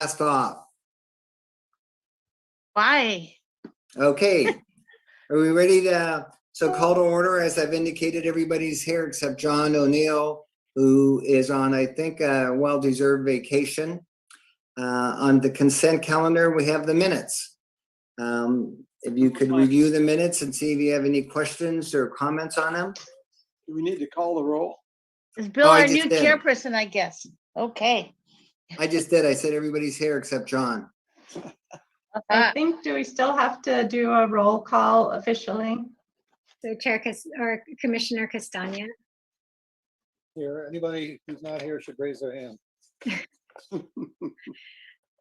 Last off. Why? Okay. Are we ready to, so call to order? As I've indicated, everybody's here except John O'Neill, who is on, I think, a well-deserved vacation. On the consent calendar, we have the minutes. If you could review the minutes and see if you have any questions or comments on them. Do we need to call the roll? Is Bill Oh, I our just new did. chairperson, I guess? Okay. I just did. I said everybody's here except John. I think, do we still have to do a roll call officially? So or Commissioner Castagna. Here, anybody who's not here should raise their hand.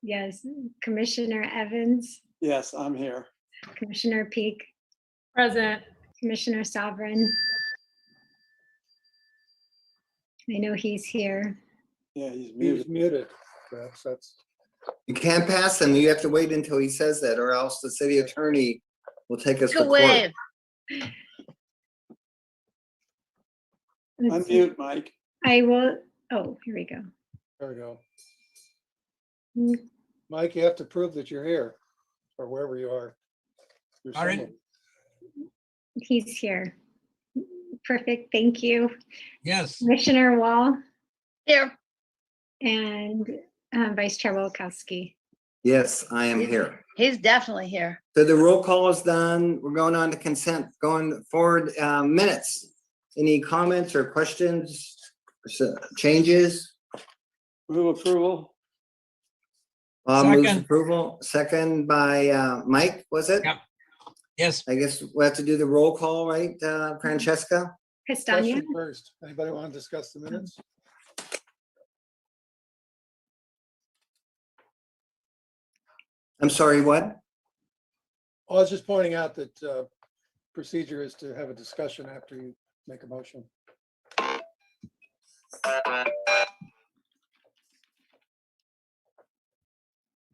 Yes, Commissioner Evans, Yes, I'm here. Commissioner Peak, Present. Commissioner Sovereign. I know he's here. Yeah, he's He's muted. muted. Perhaps that's, You can't pass him. You have to wait until he says that, or else the city attorney will take us to Good court. wave. Let's see. Unmute, Mike. I will, oh, here we go. there we go. Mm, Mike, you have to prove that you're here or wherever you are. You're All right. somewhere. He's here. Perfect, thank you. Yes, Commissioner Wall Here. and Vice Chair Wolkowski. Yes, I am here. He's definitely here. So the roll call is done. We're going on to consent, going forward, minutes. Any comments or questions, changes? Move approval. Moves Second. approval, second by Mike, was it? Yep. yes, I guess we have to do the roll call, right, Francesca? Castagna, Question first. Anybody want to discuss the minutes? I'm sorry, what? I was just pointing out that procedure is to have a discussion after you make a motion.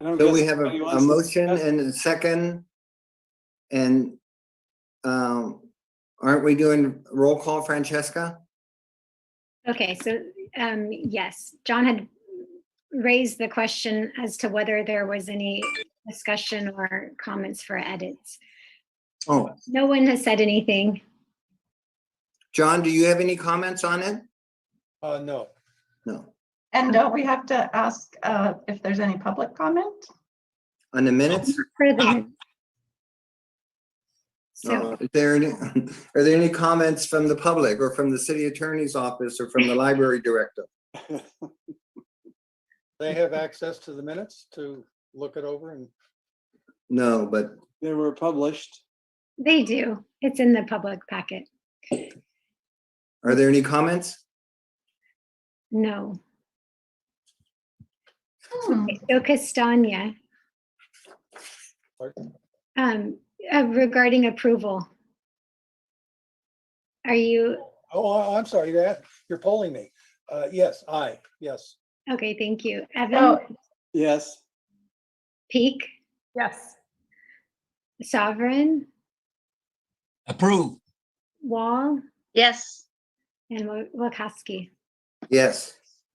I don't So guess we have anybody a wants to motion discuss- and a second. And aren't we doing roll call, Francesca? okay, so yes, John had raised the question as to whether there was any discussion or comments for edits. Oh, No one has said anything. John, do you have any comments on it? No. No. And don't we have to ask if there's any public comment? On the minutes? For the So, Is there any, are there any comments from the public or from the city attorney's office or from the library director? They have access to the minutes to look it over and No, but They were published. they do. It's in the public packet. are there any comments? No. Hmm. So Castagna, Pardon? regarding approval. Are you, Oh, I'm sorry, you're polling me. Yes, yes. okay, thank you. Evan, So, Yes. Peak, yes. Sovereign, approve. Wall, Yes. and Wolkowski. Yes.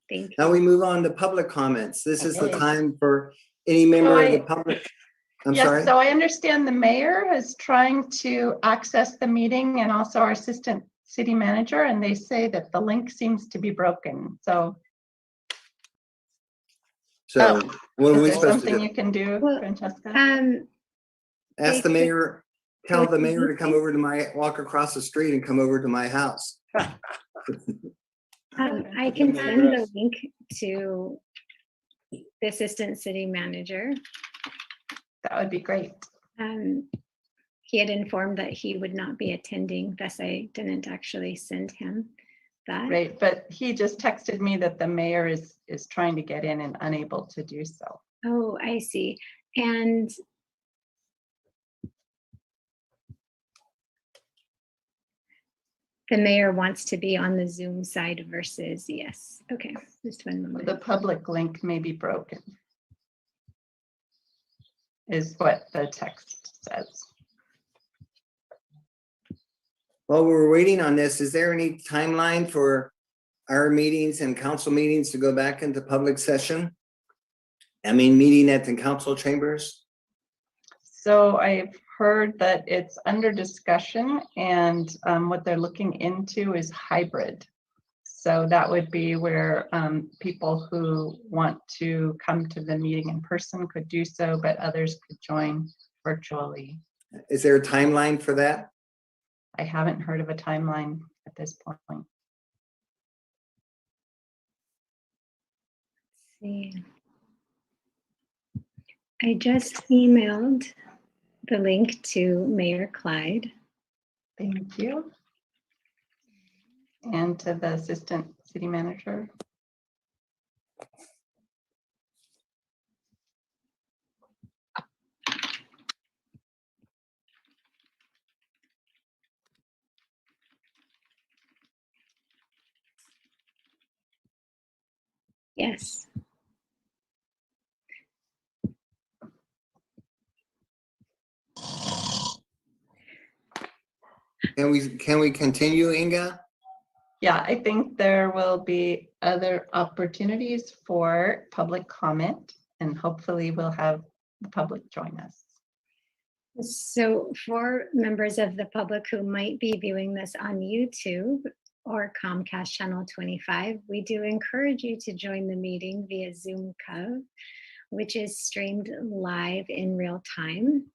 Thank you. Now we move on to public comments. This is the Okay. time for any member of the I- public. I'm Yes, sorry. so I understand the mayor is trying to access the meeting and also our assistant city manager, and they say that the link seems to be broken. So So what are is we there supposed to something do? you can do, Well, Francesca? Ask the mayor, tell the mayor to come over to walk across the street and come over to my house. I can send the link to the assistant city manager. That would be great. He had informed that he would not be attending, thus I didn't actually send him that. Right, but he just texted me that the mayor is trying to get in and unable to do so. Oh, I see. And the mayor wants to be on the Zoom side versus yes. Okay, just one The moment. public link may be broken, is what the text says. While we're waiting on this, is there any timeline for our meetings and council meetings to go back into public session? I mean, meeting at the council chambers? So I've heard that it's under discussion and what they're looking into is hybrid. So that would be where people who want to come to the meeting in person could do so, but others could join virtually. Is there a timeline for that? I haven't heard of a timeline at this point. See. I just emailed the link to Mayor Clyde. Thank you. And to the assistant city manager. Yes. Can we continue, Inga? Yeah, I think there will be other opportunities for public comment and hopefully we'll have the public join us. So for members of the public who might be viewing this on YouTube or Comcast Channel 25, we do encourage you to join the meeting via Zoom Cove, which is streamed live in real time.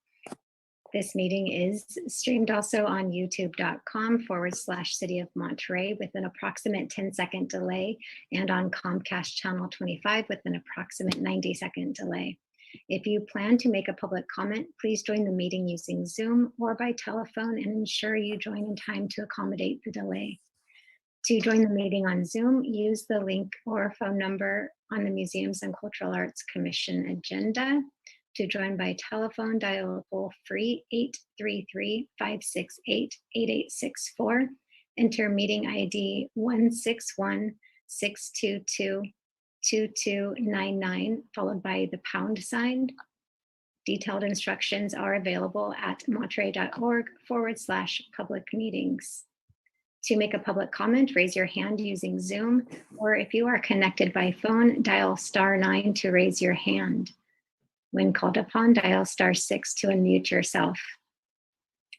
This meeting is streamed also on youtube.com/City of Monterey with an approximate 10-second delay and on Comcast Channel 25 with an approximate 90-second delay. If you plan to make a public comment, please join the meeting using Zoom or by telephone and ensure you join in time to accommodate the delay. To join the meeting on Zoom, use the link or phone number on the Museums and Cultural Arts Commission agenda. To join by telephone, dial toll-free 833-568-8864. Enter meeting ID 161-622-2299, followed by the pound sign. Detailed instructions are available at monterey.org/public meetings. To make a public comment, raise your hand using Zoom, or if you are connected by phone, dial *9 to raise your hand. When called upon, dial *6 to unmute yourself.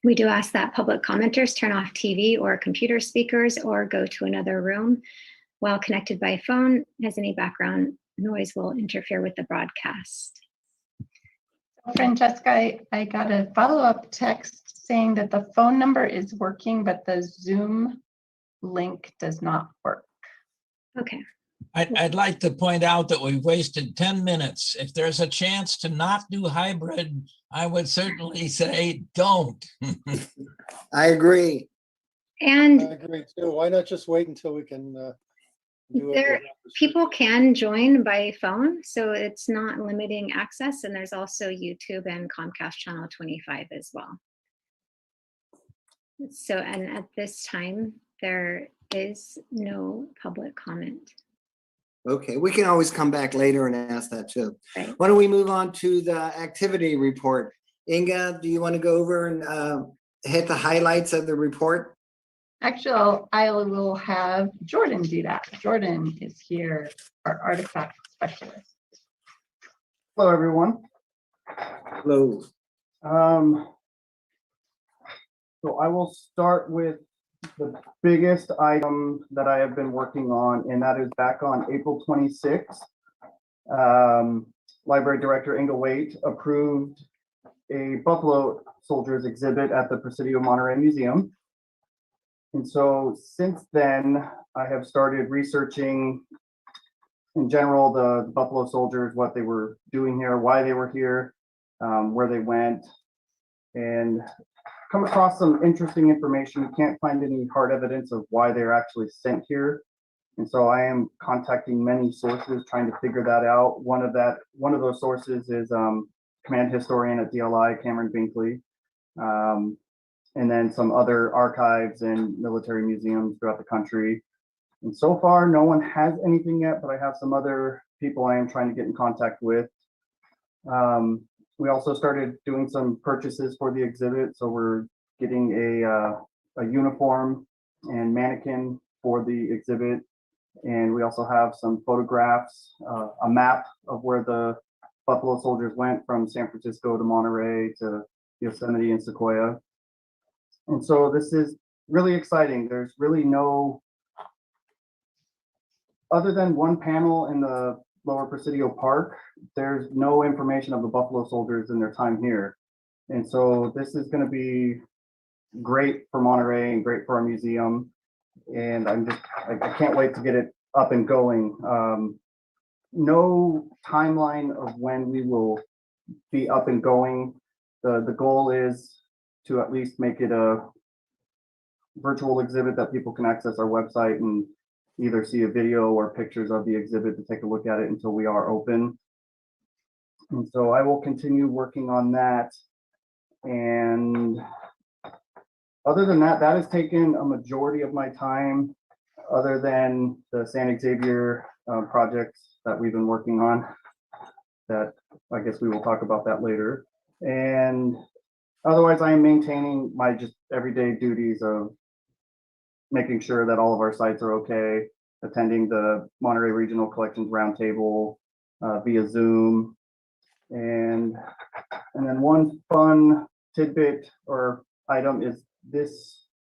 We do ask that public commenters turn off TV or computer speakers or go to another room while connected by phone, as any background noise will interfere with the broadcast. Francesca, I got a follow-up text saying that the phone number is working, but the Zoom link does not work. Okay. I'd like to point out that we've wasted 10 minutes. If there's a chance to not do hybrid, I would certainly say don't. I agree. I And agree too. Why not just wait until we can do it? there, without people restrictions? can join by phone, so it's not limiting access. And there's also YouTube and Comcast Channel 25 as well. So, and at this time, there is no public comment. Okay, we can always come back later and ask that too. Right. Why don't we move on to the activity report? Inga, do you want to go over and hit the highlights of the report? Actually, I will have Jordan do that. Jordan is here, our artifact specialist. Hello, everyone. Hello. So I will start with the biggest item that I have been working on, and that is back on April 26th. Library Director Inga Waite approved a Buffalo Soldiers exhibit at the Presidio Museum. And so since then, I have started researching in general the Buffalo Soldiers, what they were doing here, why they were here, where they went, and come across some interesting information. We can't find any hard evidence of why they're actually sent here. And so I am contacting many sources trying to figure that out. One of those sources is command historian at DLI, Cameron Binkley, and then some other archives and military museums throughout the country. And so far, no one has anything yet, but I have some other people I am trying to get in contact with. We also started doing some purchases for the exhibit. So we're getting a uniform and mannequin for the exhibit. And we also have some photographs, a map of where the Buffalo Soldiers went from San Francisco to Monterey to Yosemite and Sequoia. And so this is really exciting. There's really no, other than one panel in the Lower Presidio Park, there's no information of the Buffalo Soldiers in their time here. And so this is going to be great for Monterey and great for our museum. And I can't wait to get it up and going. No timeline of when we will be up and going. The goal is to at least make it a virtual exhibit that people can access our website and either see a video or pictures of the exhibit to take a look at it until we are open. And so I will continue working on that. And other than that, that has taken a majority of my time, other than the San Xavier projects that we've been working on, that I guess we will talk about that later. And otherwise, I am maintaining my just everyday duties of making sure that all of our sites are okay, attending the Monterey Regional Collections Roundtable via Zoom. And then one fun tidbit or item is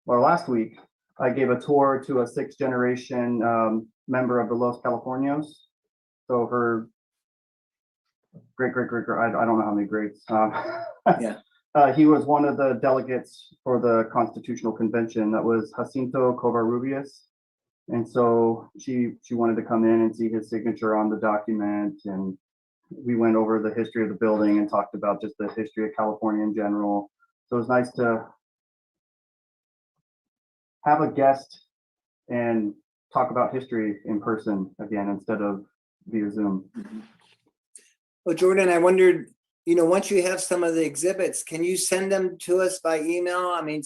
last week, I gave a tour to a 6th generation member of the Los Californios. So her great, I don't know how many greats. Yeah. He was one of the delegates for the Constitutional Convention. That was Jacinto Covarrubias. And so she wanted to come in and see his signature on the document. And we went over the history of the building and talked about just the history of California in general. So it was nice to have a guest and talk about history in person again instead of via Zoom. Well, Jordan, I wondered, once you have some of the exhibits, can you send them to us by email? I mean,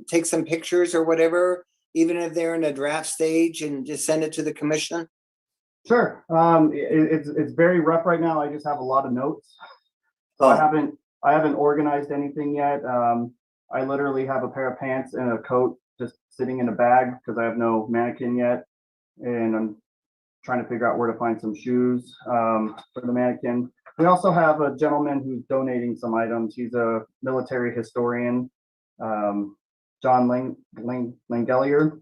take some pictures or whatever, even if they're in a draft stage, and just send it to the commission? Sure. It's very rough right now. I just have a lot of notes. So I haven't organized anything yet. I literally have a pair of pants and a coat just sitting in a bag because I have no mannequin yet. And I'm trying to figure out where to find some shoes for the mannequin. We also have a gentleman who's donating some items. He's a military historian, John Langelier.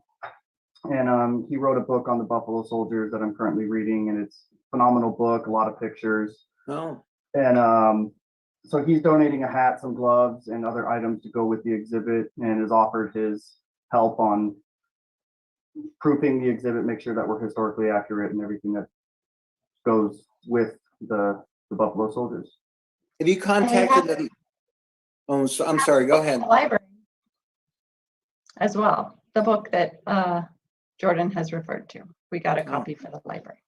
And he wrote a book on the Buffalo Soldiers that I'm currently reading, and it's a phenomenal book, a lot of pictures. Oh. And so he's donating a hat, some gloves, and other items to go with the exhibit, and has offered his help on proofing the exhibit, make sure that we're historically accurate and everything that goes with the Buffalo Soldiers. Have you contacted them? Oh, so, I'm sorry, go ahead. The library as well, the book that Jordan has referred to. We got a copy for the library.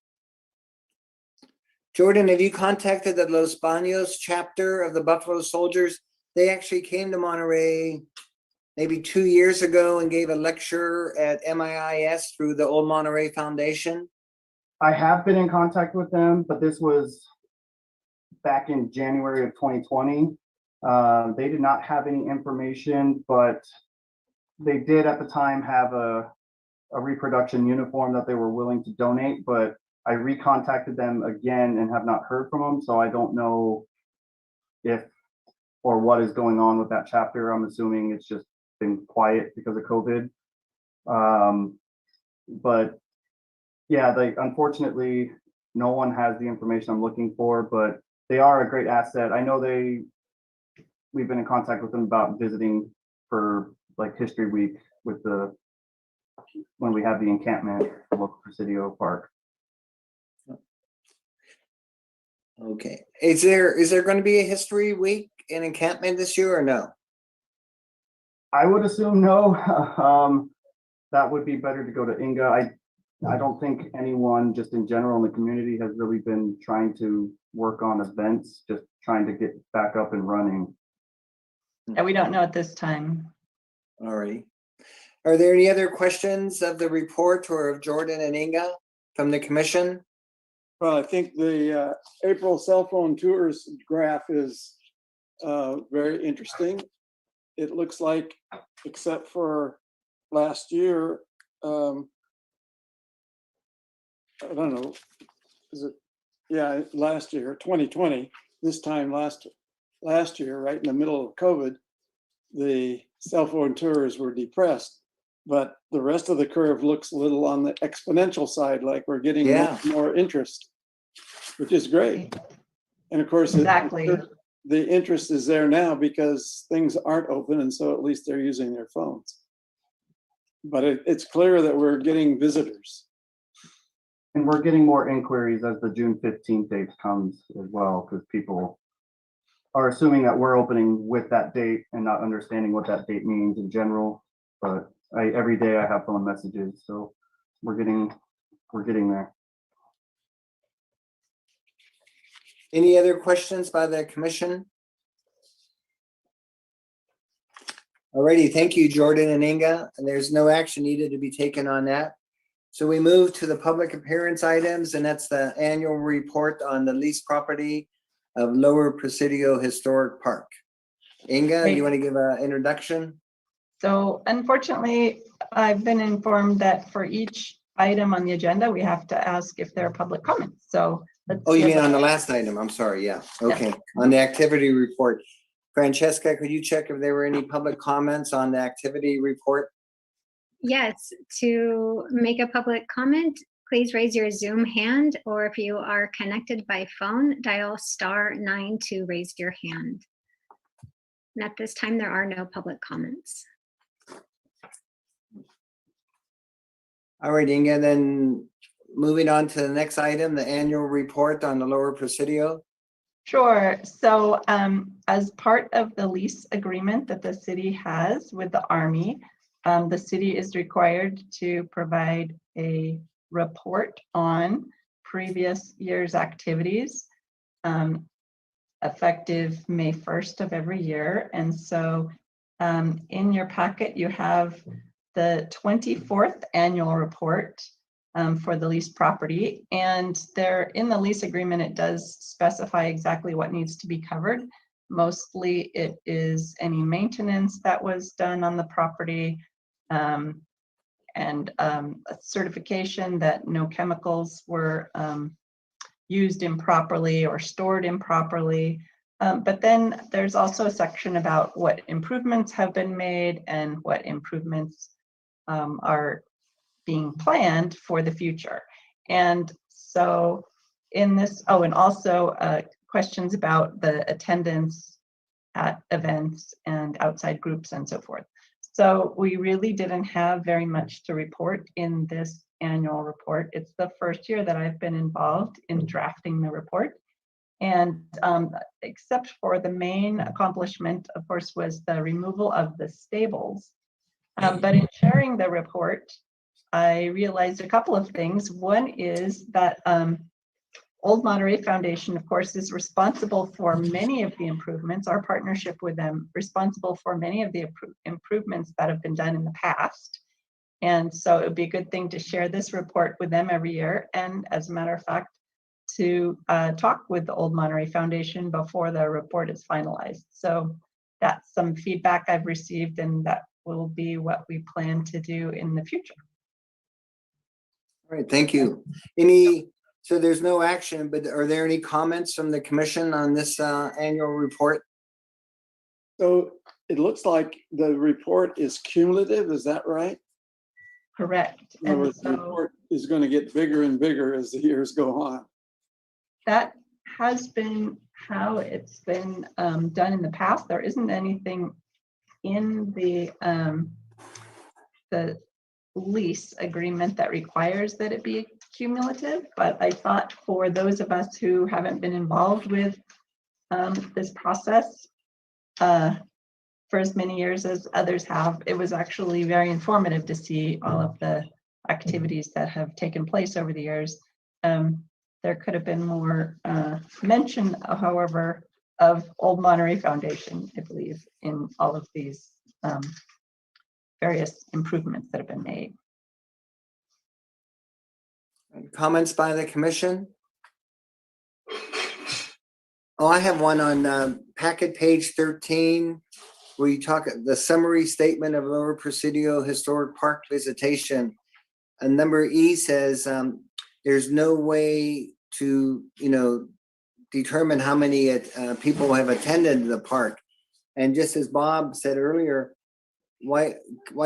Jordan, have you contacted the Los Baños chapter of the Buffalo Soldiers? They actually came to Monterey maybe 2 years ago and gave a lecture at MIIS through the Old Monterey Foundation. I have been in contact with them, but this was back in January of 2020. They did not have any information, but they did at the time have a reproduction uniform that they were willing to donate, but I recontacted them again and have not heard from them. So I don't know if or what is going on with that chapter. I'm assuming it's just been quiet because of COVID. But yeah, unfortunately, no one has the information I'm looking for, but they are a great asset. I know we've been in contact with them about visiting for like History Week with when we have the encampment at the local Presidio Park. Okay. Is there going to be a History Week in encampment this year or no? I would assume no. That would be better to go to Inga. I don't think anyone just in general in the community has really been trying to work on events, just trying to get back up and running. Yeah, we don't know at this time. All right. Are there any other questions of the report or of Jordan and Inga from the commission? Well, I think the April cell phone tours graph is very interesting. It looks like, except for last year, I don't know, last year, 2020, this time last year, right in the middle of COVID, the cell phone tours were depressed, but the rest of the curve looks a little on the exponential side, like we're getting much more interest, which is great. And of course, Exactly. the interest is there now because things aren't open, and so at least they're using their phones. But it's clear that we're getting visitors. And we're getting more inquiries as the June 15th date comes as well, because people are assuming that we're opening with that date and not understanding what that date means in general. But every day I have phone messages, so we're getting there. Any other questions by the commission? Alrighty, thank you, Jordan and Inga. And there's no action needed to be taken on that. So we move to the public appearance items, and that's the annual report on the lease property of Lower Presidio Historic Park. Inga, Great. you want to give an introduction? So unfortunately, I've been informed that for each item on the agenda, we have to ask if there are public comments. So let's. Oh, you give mean on a- the last item? I'm sorry, yeah. Okay, on the activity report. Francesca, could you check if there were any public comments on the activity report? Yes, to make a public comment, please raise your Zoom hand, or if you are connected by phone, dial *9 to raise your hand. And at this time, there are no public comments. All right, Inga, then moving on to the next item, the annual report on the Lower Presidio. Sure. So as part of the lease agreement that the city has with the Army, the city is required to provide a report on previous year's activities effective May 1st of every year. And so in your packet, you have the 24th annual report for the leased property. And there in the lease agreement, it does specify exactly what needs to be covered. Mostly it is any maintenance that was done on the property, and a certification that no chemicals were used improperly or stored improperly. But then there's also a section about what improvements have been made and what improvements are being planned for the future. And so in this, oh, and also questions about the attendance at events and outside groups and so forth. So we really didn't have very much to report in this annual report. It's the first year that I've been involved in drafting the report. And except for the main accomplishment, of course, was the removal of the stables. But in sharing the report, I realized a couple of things. One is that Old Monterey Foundation, of course, is responsible for many of the improvements, our partnership with them, responsible for many of the improvements that have been done in the past. And so it would be a good thing to share this report with them every year. And as a matter of fact, to talk with the Old Monterey Foundation before the report is finalized. So that's some feedback I've received, and that will be what we plan to do in the future. All right, thank you. So there's no action, but are there any comments from the commission on this annual report? So it looks like the report is cumulative, is that right? Correct. In other And words, the so report is going to get bigger and bigger as the years go on. that has been how it's been done in the past. There isn't anything in the lease agreement that requires that it be cumulative, but I thought for those of us who haven't been involved with this process for as many years as others have, it was actually very informative to see all of the activities that have taken place over the years. There could have been more mention, however, of Old Monterey Foundation, I believe, in all of these various improvements that have been made. Comments by the commission? Oh, I have one on packet page 13, where you talk the summary statement of Lower Presidio Historic Park visitation. And number E says there's no way to, determine how many people have attended the park. And just as Bob said earlier, why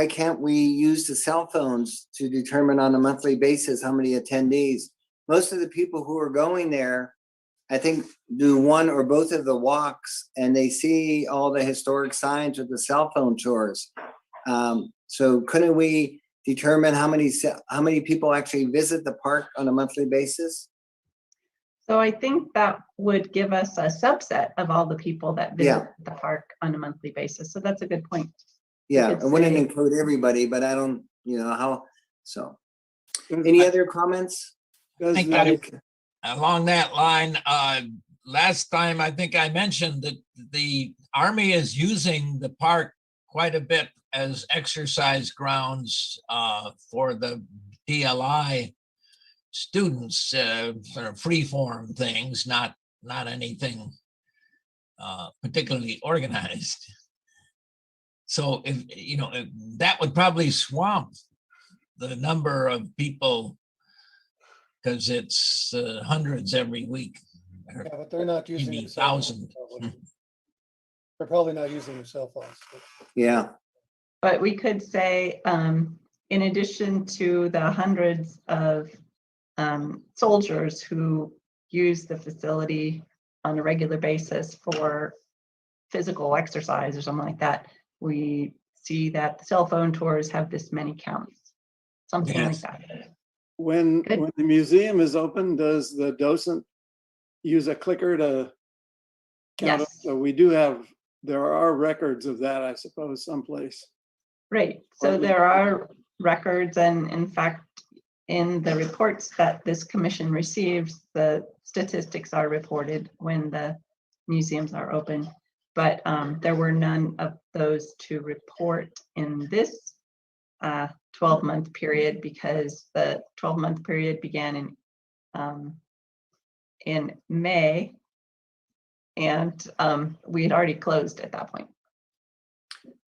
can't we use the cell phones to determine on a monthly basis how many attendees? Most of the people who are going there, I think, do one or both of the walks, and they see all the historic signs with the cell phone tours. So couldn't we determine how many people actually visit the park on a monthly basis? So I think that would give us a subset of all the people that visit Yeah. the park on a monthly basis. So that's a good point. Yeah, could it wouldn't say- include everybody, but I don't, how, so. Does- Any other comments? does Thank the- you. Along that line, last time I think I mentioned that the Army is using the park quite a bit as exercise grounds for the DLI students, sort of free-form things, not anything particularly organized. So if that would probably swamp the number of people, because it's hundreds every week. Yeah, but they're not using. Maybe their cell phones, 1,000. probably. They're probably not using their cell phones. Yeah, But we could say, in addition to the hundreds of soldiers who use the facility on a regular basis for physical exercise or something like that, we see that the cell phone tours have this many counts, something like Yes. that. When Good. the museum is open, does the docent use a clicker to count up? Yes. So there are records of that, I suppose, someplace. Right, so there are records, and in fact, in the reports that this commission receives, the statistics are reported when the museums are open. But there were none of those to report in this 12-month period, because the 12-month period began in May, and we had already closed at that point.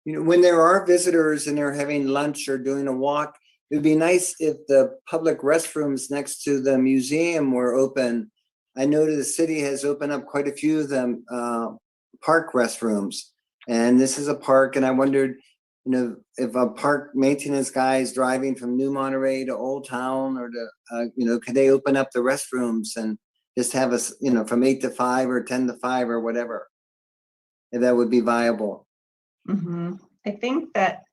when there are visitors and they're having lunch or doing a walk, it'd be nice if the public restrooms next to the museum were open. I know the city has opened up quite a few of them, park restrooms. And this is a park, and I wondered, if a park maintenance guy is driving from New Monterey to Old Town or to, could they open up the restrooms and just have us, from 8 to 5 or 10 to 5 or whatever? If that would be viable. Mhm. I think that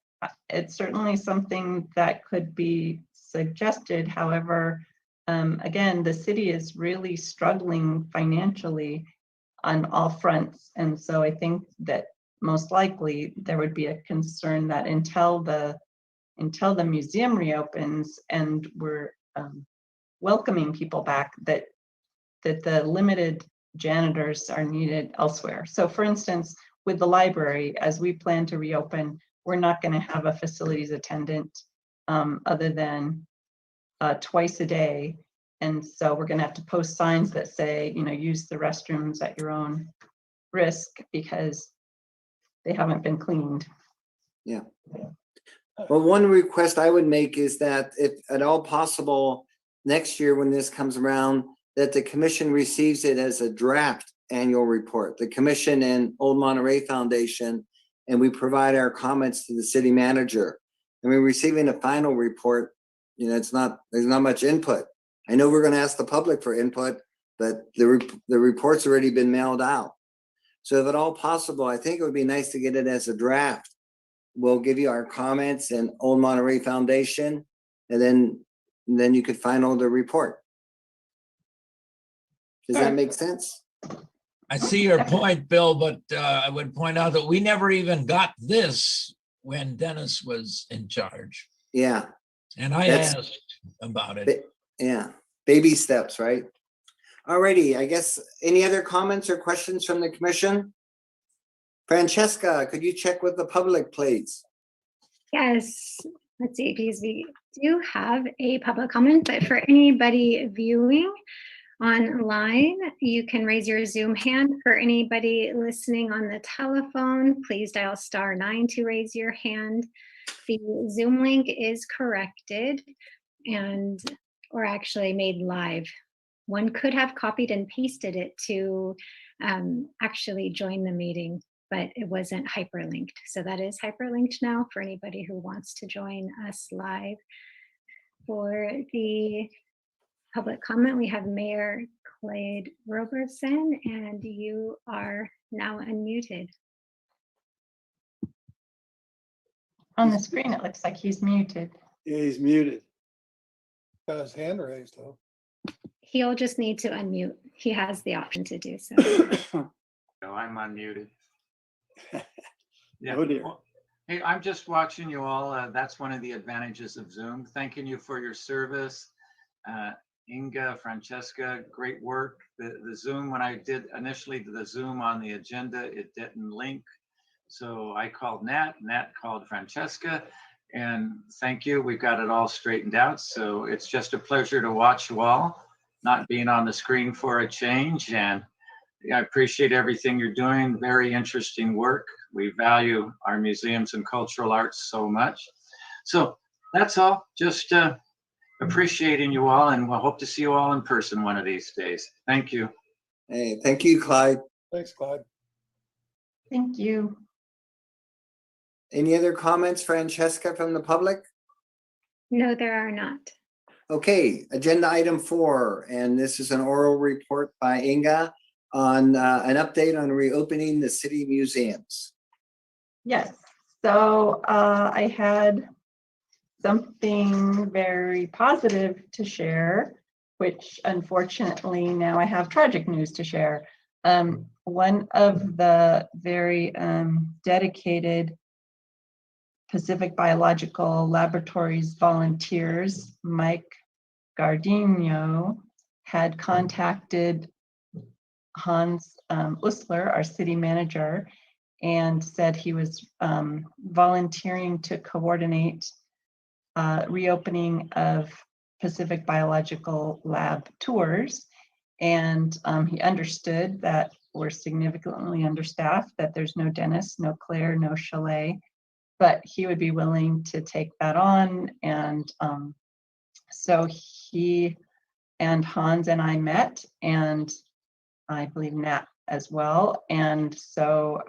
it's certainly something that could be suggested. However, again, the city is really struggling financially on all fronts. And so I think that most likely there would be a concern that until the museum reopens and we're welcoming people back, that the limited janitors are needed elsewhere. So for instance, with the library, as we plan to reopen, we're not going to have a facilities attendant other than twice a day. And so we're going to have to post signs that say, use the restrooms at your own risk, because they haven't been cleaned. Yeah. Well, one request I would make is that if at all possible, next year when this comes around, that the commission receives it as a draft annual report, the commission and Old Monterey Foundation, and we provide our comments to the city manager. And we're receiving a final report, there's not much input. I know we're going to ask the public for input, but the report's already been mailed out. So if at all possible, I think it would be nice to get it as a draft. We'll give you our comments and Old Monterey Foundation, and then you could final the report. Does that make sense? I see your point, Bill, but I would point out that we never even got this when Dennis was in charge. Yeah, And I That's- asked about it. yeah. Baby steps, right? Alrighty, I guess, any other comments or questions from the commission? Francesca, could you check with the public, please? Yes, let's see, because we do have a public comment, but for anybody viewing online, you can raise your Zoom hand. For anybody listening on the telephone, please dial *9 to raise your hand. The Zoom link is corrected or actually made live. One could have copied and pasted it to actually join the meeting, but it wasn't hyperlinked. So that is hyperlinked now for anybody who wants to join us live. For the public comment, we have Mayor Clyde Robertson, and you are now unmuted. On the screen, it looks like he's muted. Yeah, he's muted. Got his hand raised though. He'll just need to unmute. He has the option to do so. No, I'm unmuted. Yeah. Oh dear. Well, hey, I'm just watching you all. That's one of the advantages of Zoom. Thanking you for your service. Inga, Francesca, great work. The Zoom, when I did initially the Zoom on the agenda, it didn't link. So I called Nat called Francesca, and thank you. We've got it all straightened out. So it's just a pleasure to watch you all, not being on the screen for a change. And I appreciate everything you're doing. Very interesting work. We value our museums and cultural arts so much. So that's all. Just appreciating you all, and we'll hope to see you all in person one of these days. Thank you. Hey, thank you, Clyde. Thanks, Clyde. Thank you. Any other comments, Francesca, from the public? No, there are not. Okay, agenda item 4, and this is an oral report by Inga on an update on reopening the city museums. Yes, so I had something very positive to share, which unfortunately now I have tragic news to share. One of the very dedicated Pacific Biological Laboratories volunteers, Mike Gardino, had contacted Hans Usler, our city manager, and said he was volunteering to coordinate reopening of Pacific Biological Lab tours. And he understood that we're significantly understaffed, that there's no dentist, no Claire, no chalet, but he would be willing to take that on. And so he and Hans and I met, and I believe Nat as well. And so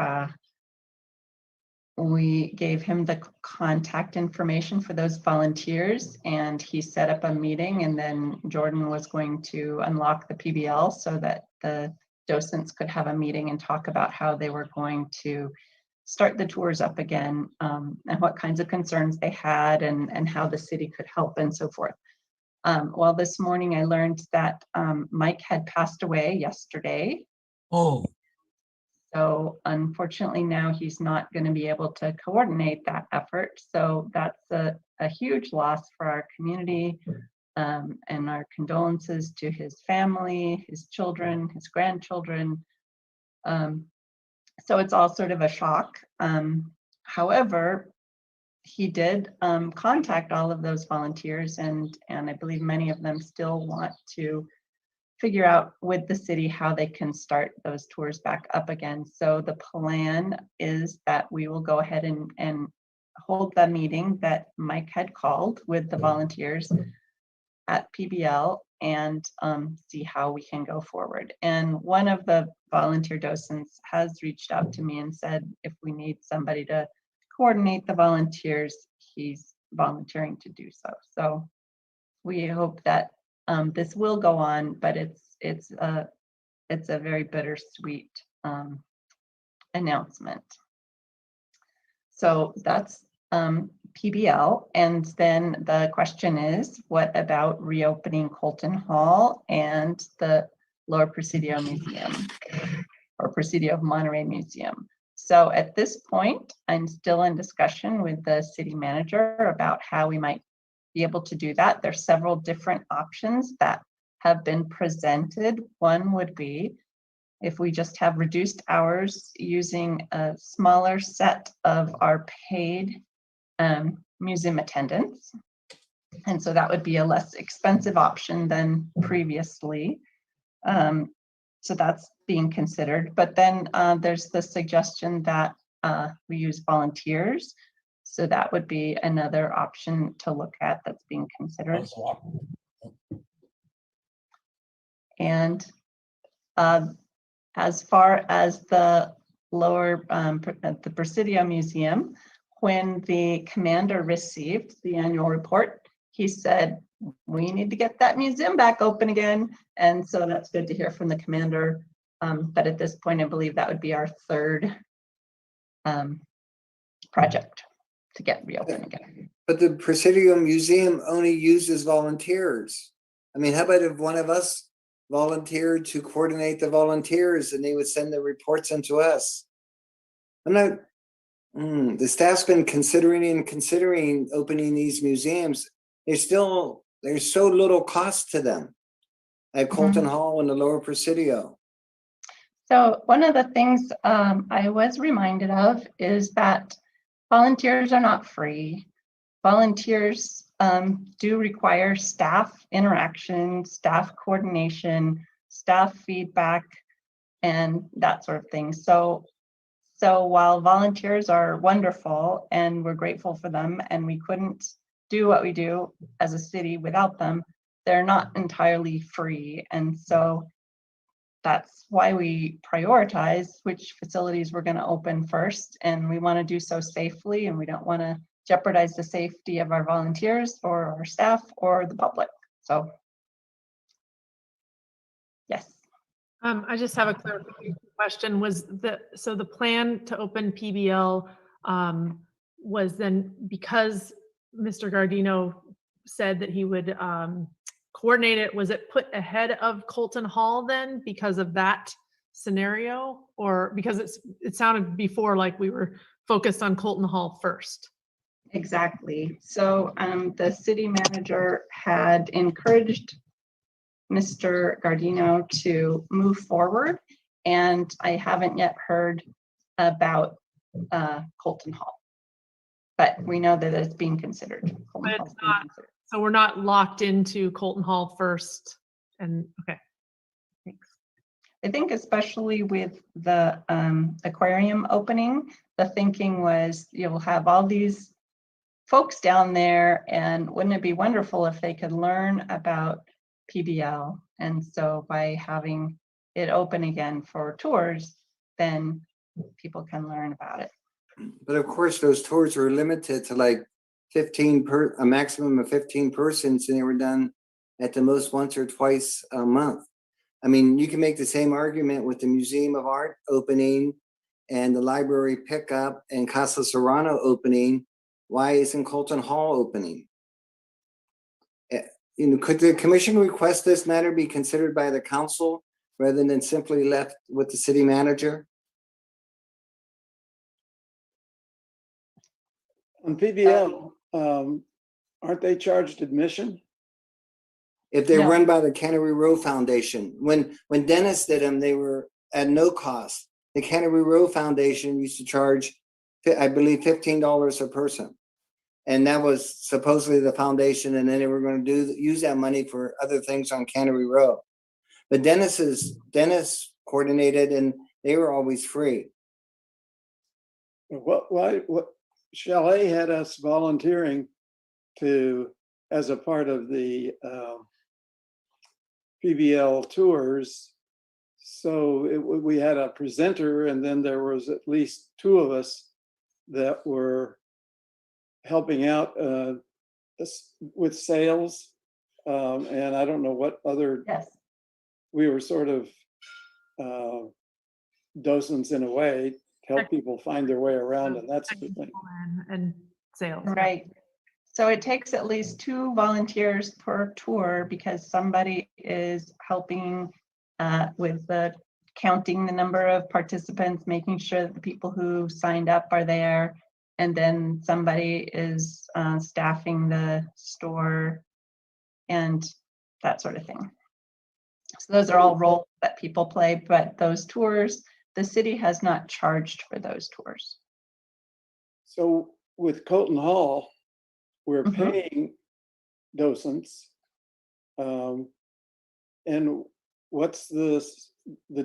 we gave him the contact information for those volunteers, and he set up a meeting, and then Jordan was going to unlock the PBL so that the docents could have a meeting and talk about how they were going to start the tours up again, and what kinds of concerns they had, and how the city could help and so forth. Well, this morning I learned that Mike had passed away yesterday. Oh, So unfortunately now he's not going to be able to coordinate that effort. So that's a huge loss for our community, and our condolences to his family, his children, his grandchildren. So it's all sort of a shock. However, he did contact all of those volunteers, and I believe many of them still want to figure out with the city how they can start those tours back up again. So the plan is that we will go ahead and hold the meeting that Mike had called with the volunteers at PBL and see how we can go forward. And one of the volunteer docents has reached out to me and said, if we need somebody to coordinate the volunteers, he's volunteering to do so. So we hope that this will go on, but it's a very bittersweet announcement. So that's PBL. And then the question is, what about reopening Colton Hall and the Lower Presidio Museum, or Presidio of Monterey Museum? So at this point, I'm still in discussion with the city manager about how we might be able to do that. There's several different options that have been presented. One would be if we just have reduced hours using a smaller set of our paid museum attendants. And so that would be a less expensive option than previously. So that's being considered. But then there's the suggestion that we use volunteers. So that would be another option to look at that's being considered. And as far as the lower, at the Presidio Museum, when the commander received the annual report, he said, we need to get that museum back open again. And so that's good to hear from the commander. But at this point, I believe that would be our third project to get reopened again. But the Presidio Museum only uses volunteers. I mean, how about if one of us volunteered to coordinate the volunteers and they would send the reports into us? I'm not, the staff's been considering opening these museums. There's so little cost to them at Colton Hall and the Lower Presidio. So one of the things I was reminded of is that volunteers are not free. Volunteers do require staff interaction, staff coordination, staff feedback, and that sort of thing. So while volunteers are wonderful and we're grateful for them, and we couldn't do what we do as a city without them, they're not entirely free. And so that's why we prioritize which facilities we're going to open first, and we want to do so safely, and we don't want to jeopardize the safety of our volunteers or our staff or the public. So yes. I just have a clarification question. So the plan to open PBL was then because Mr. Gardino said that he would coordinate it, was it put ahead of Colton Hall then because of that scenario? Or because it sounded before like we were focused on Colton Hall first? Exactly. So the city manager had encouraged Mr. Gardino to move forward, and I haven't yet heard about Colton Hall, but we know that it's being considered. But it's not, so we're not locked into Colton Hall first. And okay, thanks. I think especially with the aquarium opening, the thinking was you'll have all these folks down there, and wouldn't it be wonderful if they could learn about PBL? And so by having it open again for tours, then people can learn about it. But of course, those tours were limited to like a maximum of 15 persons, and they were done at the most once or twice a month. I mean, you can make the same argument with the Museum of Art opening and the library pickup and Casa Serrano opening. Why isn't Colton Hall opening? Could the commission request this matter be considered by the council rather than simply left with the city manager? On PBL, aren't they charged admission? If they're No. run by the Cannery Row Foundation. When Dennis did them, they were at no cost. The Cannery Row Foundation used to charge, I believe, $15 a person. And that was supposedly the foundation, and then they were going to use that money for other things on Cannery Row. But Dennis coordinated, and they were always free. What Chalet had us volunteering as a part of the PBL tours. So we had a presenter, and then there was at least two of us that were helping out with sales. And I don't know what other, Yes. we were sort of docents in a way to help people find their way around and that sort of thing. And sales. Right. So it takes at least 2 volunteers per tour because somebody is helping with the counting the number of participants, making sure that the people who signed up are there, and then somebody is staffing the store and that sort of thing. So those are all roles that people play, but those tours, the city has not charged for those tours. So with Colton Hall, we're Mhm. paying docents. And what's the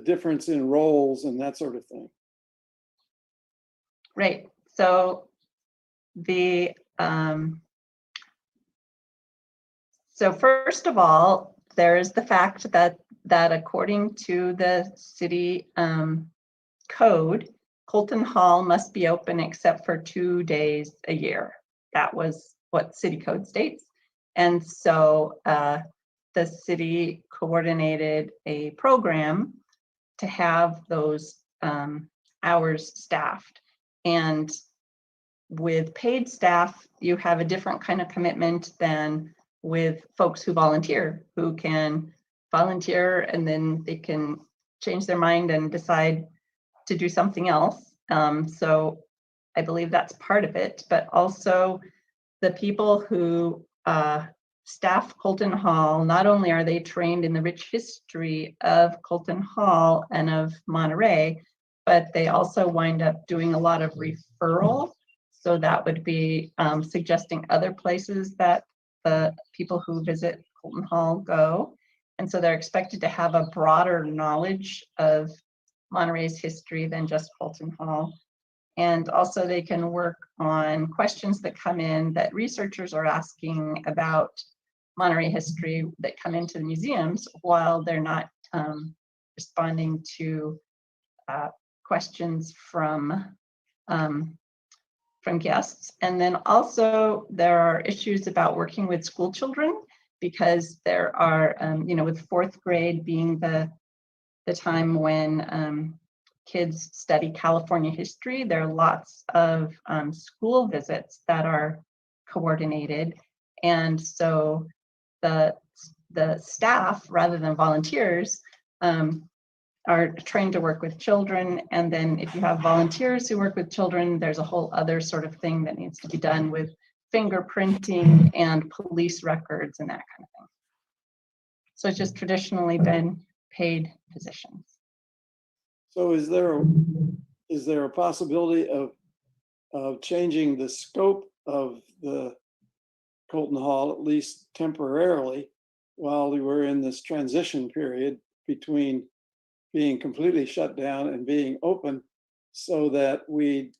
difference in roles and that sort of thing? Right. So so first of all, there is the fact that that according to the city code, Colton Hall must be open except for 2 days a year. That was what city code states. And so the city coordinated a program to have those hours staffed. And with paid staff, you have a different kind of commitment than with folks who volunteer, who can volunteer and then they can change their mind and decide to do something else. So I believe that's part of it, but also the people who staff Colton Hall, not only are they trained in the rich history of Colton Hall and of Monterey, but they also wind up doing a lot of referral. So that would be suggesting other places that the people who visit Colton Hall go. And so they're expected to have a broader knowledge of Monterey's history than just Colton Hall. And also they can work on questions that come in that researchers are asking about Monterey history that come into the museums while they're not responding to questions from guests. And then also there are issues about working with school children, because there are, with fourth grade being the time when kids study California history, there are lots of school visits that are coordinated. And so the staff, rather than volunteers, are trained to work with children. And then if you have volunteers who work with children, there's a whole other sort of thing that needs to be done with fingerprinting and police records and that kind of thing. So it's just traditionally been paid positions. So is there a possibility of changing the scope of the Colton Hall, at least temporarily, while we were in this transition period between being completely shut down and being open, so that we're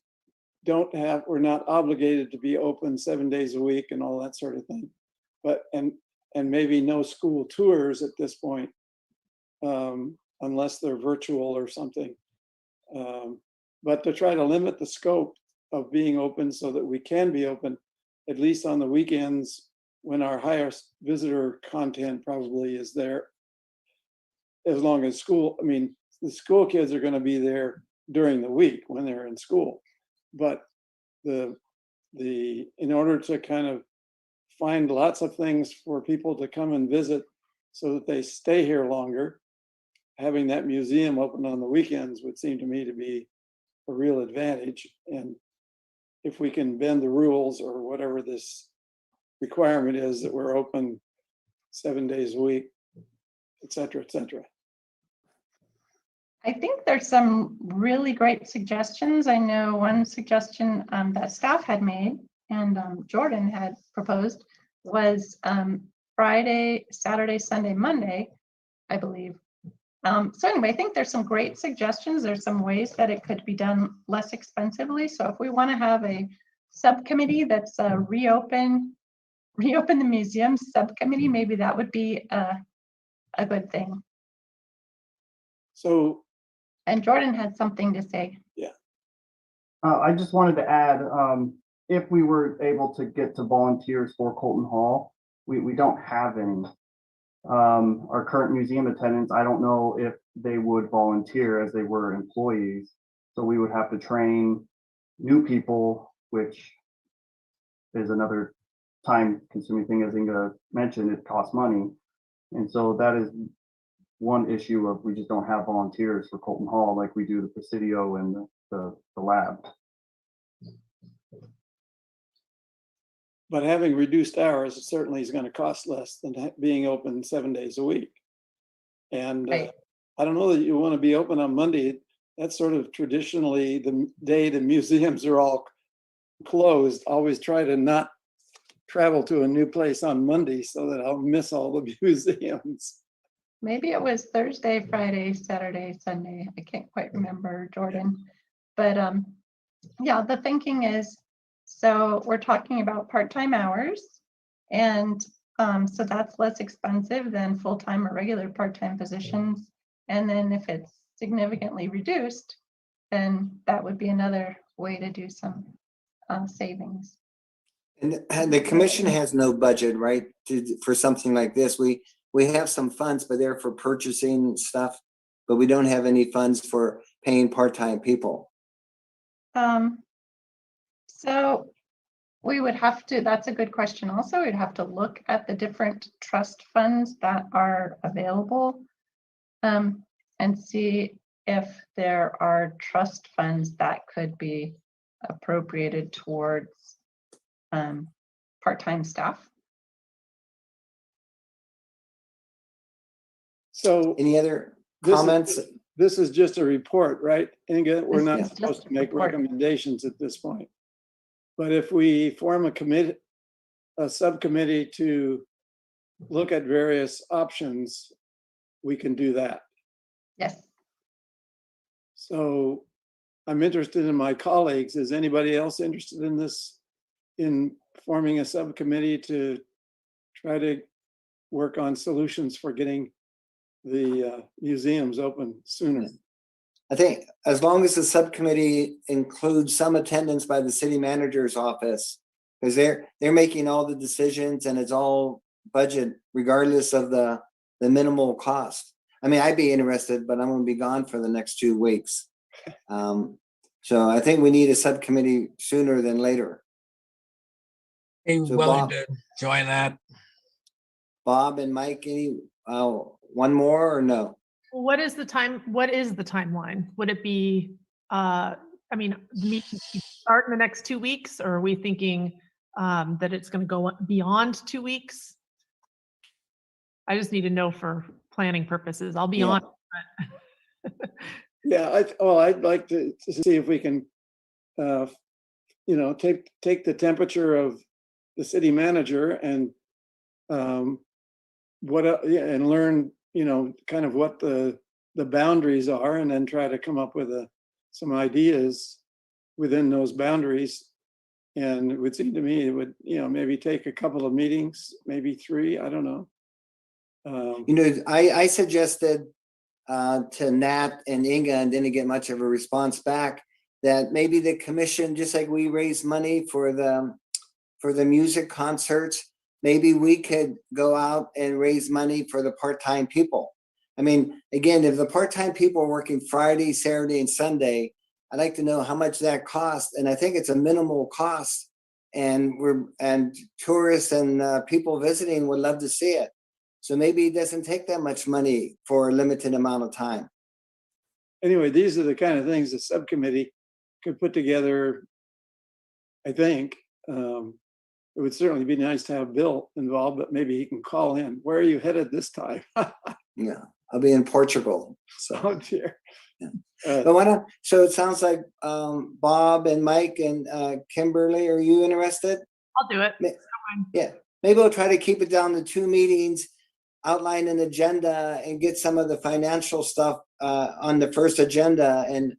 not obligated to be open 7 days a week and all that sort of thing, but and maybe no school tours at this point, unless they're virtual or something, but to try to limit the scope of being open so that we can be open at least on the weekends when our highest visitor content probably is there. As long as the school kids are going to be there during the week when they're in school, but in order to kind of find lots of things for people to come and visit so that they stay here longer, having that museum open on the weekends would seem to me to be a real advantage. And if we can bend the rules or whatever this requirement is that we're open 7 days a week, et cetera, et cetera. I think there's some really great suggestions. I know one suggestion that staff had made and Jordan had proposed was Friday, Saturday, Sunday, Monday, I believe. So anyway, I think there's some great suggestions. There's some ways that it could be done less expensively. So if we want to have a subcommittee that's reopen the museum subcommittee, maybe that would be a good thing. So, and Jordan had something to say. Yeah. I just wanted to add, if we were able to get to volunteers for Colton Hall, we don't have any. Our current museum attendants, I don't know if they would volunteer as they were employees. So we would have to train new people, which is another time-consuming thing. As Inga mentioned, it costs money. And so that is one issue of we just don't have volunteers for Colton Hall like we do the Presidio and the lab. But having reduced hours, it certainly is going to cost less than being open 7 days a week. And Right. I don't know that you want to be open on Monday. That's sort of traditionally the day the museums are all closed. Always try to not travel to a new place on Monday so that I'll miss all the museums. Maybe it was Thursday, Friday, Saturday, Sunday. I can't quite remember, Jordan. But yeah, the thinking is, so we're talking about part-time hours, and So that's less expensive than full-time or regular part-time positions. And then if it's significantly reduced, then that would be another way to do some savings. And the commission has no budget, right, for something like this. We have some funds, but they're for purchasing stuff, but we don't have any funds for paying part-time people. So we would have to, that's a good question also. We'd have to look at the different trust funds that are available and see if there are trust funds that could be appropriated towards part-time staff. So Any other This is- comments? this is just a report, right? Inga, we're This not is just supposed to a make report. recommendations at this point. But if we form a subcommittee to look at various options, we can do that. Yes. So I'm interested in my colleagues. Is anybody else interested in this, in forming a subcommittee to try to work on solutions for getting the museums open sooner? I think as long as the subcommittee includes some attendance by the city manager's office, because they're making all the decisions and it's all budget regardless of the minimal cost. I mean, I'd be interested, but I'm gonna be gone for the next 2 weeks. So I think we need a subcommittee sooner than later. Be So willing Bob- to join that. Bob and Mike, any, one more or no? What is the timeline? Would it be, I mean, the meeting start in the next 2 weeks, or are we thinking that it's going to go beyond 2 weeks? I just need to know for planning purposes. I'll be Yeah. on. Yeah, I'd like to see if we can, take the temperature of the city manager and and learn, kind of what the boundaries are, and then try to come up with some ideas within those boundaries. And it would seem to me it would, maybe take a couple of meetings, maybe 3, I don't know. I suggested to Nat and Inga and didn't get much of a response back, that maybe the commission, just like we raise money for the music concerts, maybe we could go out and raise money for the part-time people. I mean, again, if the part-time people are working Friday, Saturday, and Sunday, I'd like to know how much that costs. And I think it's a minimal cost. And tourists and people visiting would love to see it. So maybe it doesn't take that much money for a limited amount of time. Anyway, these are the kind of things the subcommittee could put together, I think. It would certainly be nice to have Bill involved, but maybe he can call in. Where are you headed this time? Yeah, I'll be in Portugal. So, Oh dear. Yeah. But why don't, so it sounds like Bob and Mike and Kimberly, are you interested? I'll do it. Yeah, maybe we'll try to keep it down to 2 meetings, outline an agenda and get some of the financial stuff on the first agenda. And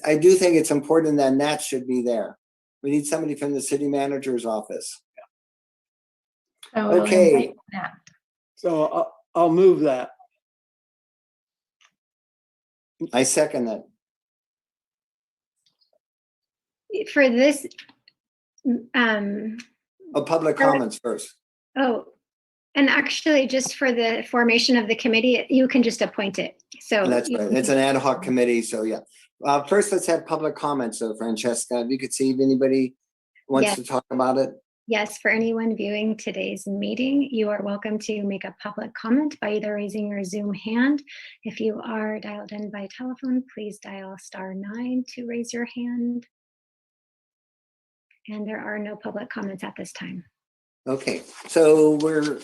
I do think it's important that Nat should be there. We need somebody from the city manager's office. So we'll Okay. invite Nat. So I'll move that. I second that. For this, Public Sure. comments first. and actually just for the formation of the committee, you can just appoint it. So That's you right. can It's an ad hoc committee, so yeah. First, let's have public comments. So Francesca, if you could see if anybody wants Yes. to talk about it. Yes, for anyone viewing today's meeting, you are welcome to make a public comment by either raising your Zoom hand. If you are dialed in by telephone, please dial *9 to raise your hand. And there are no public comments at this time. Okay, so we're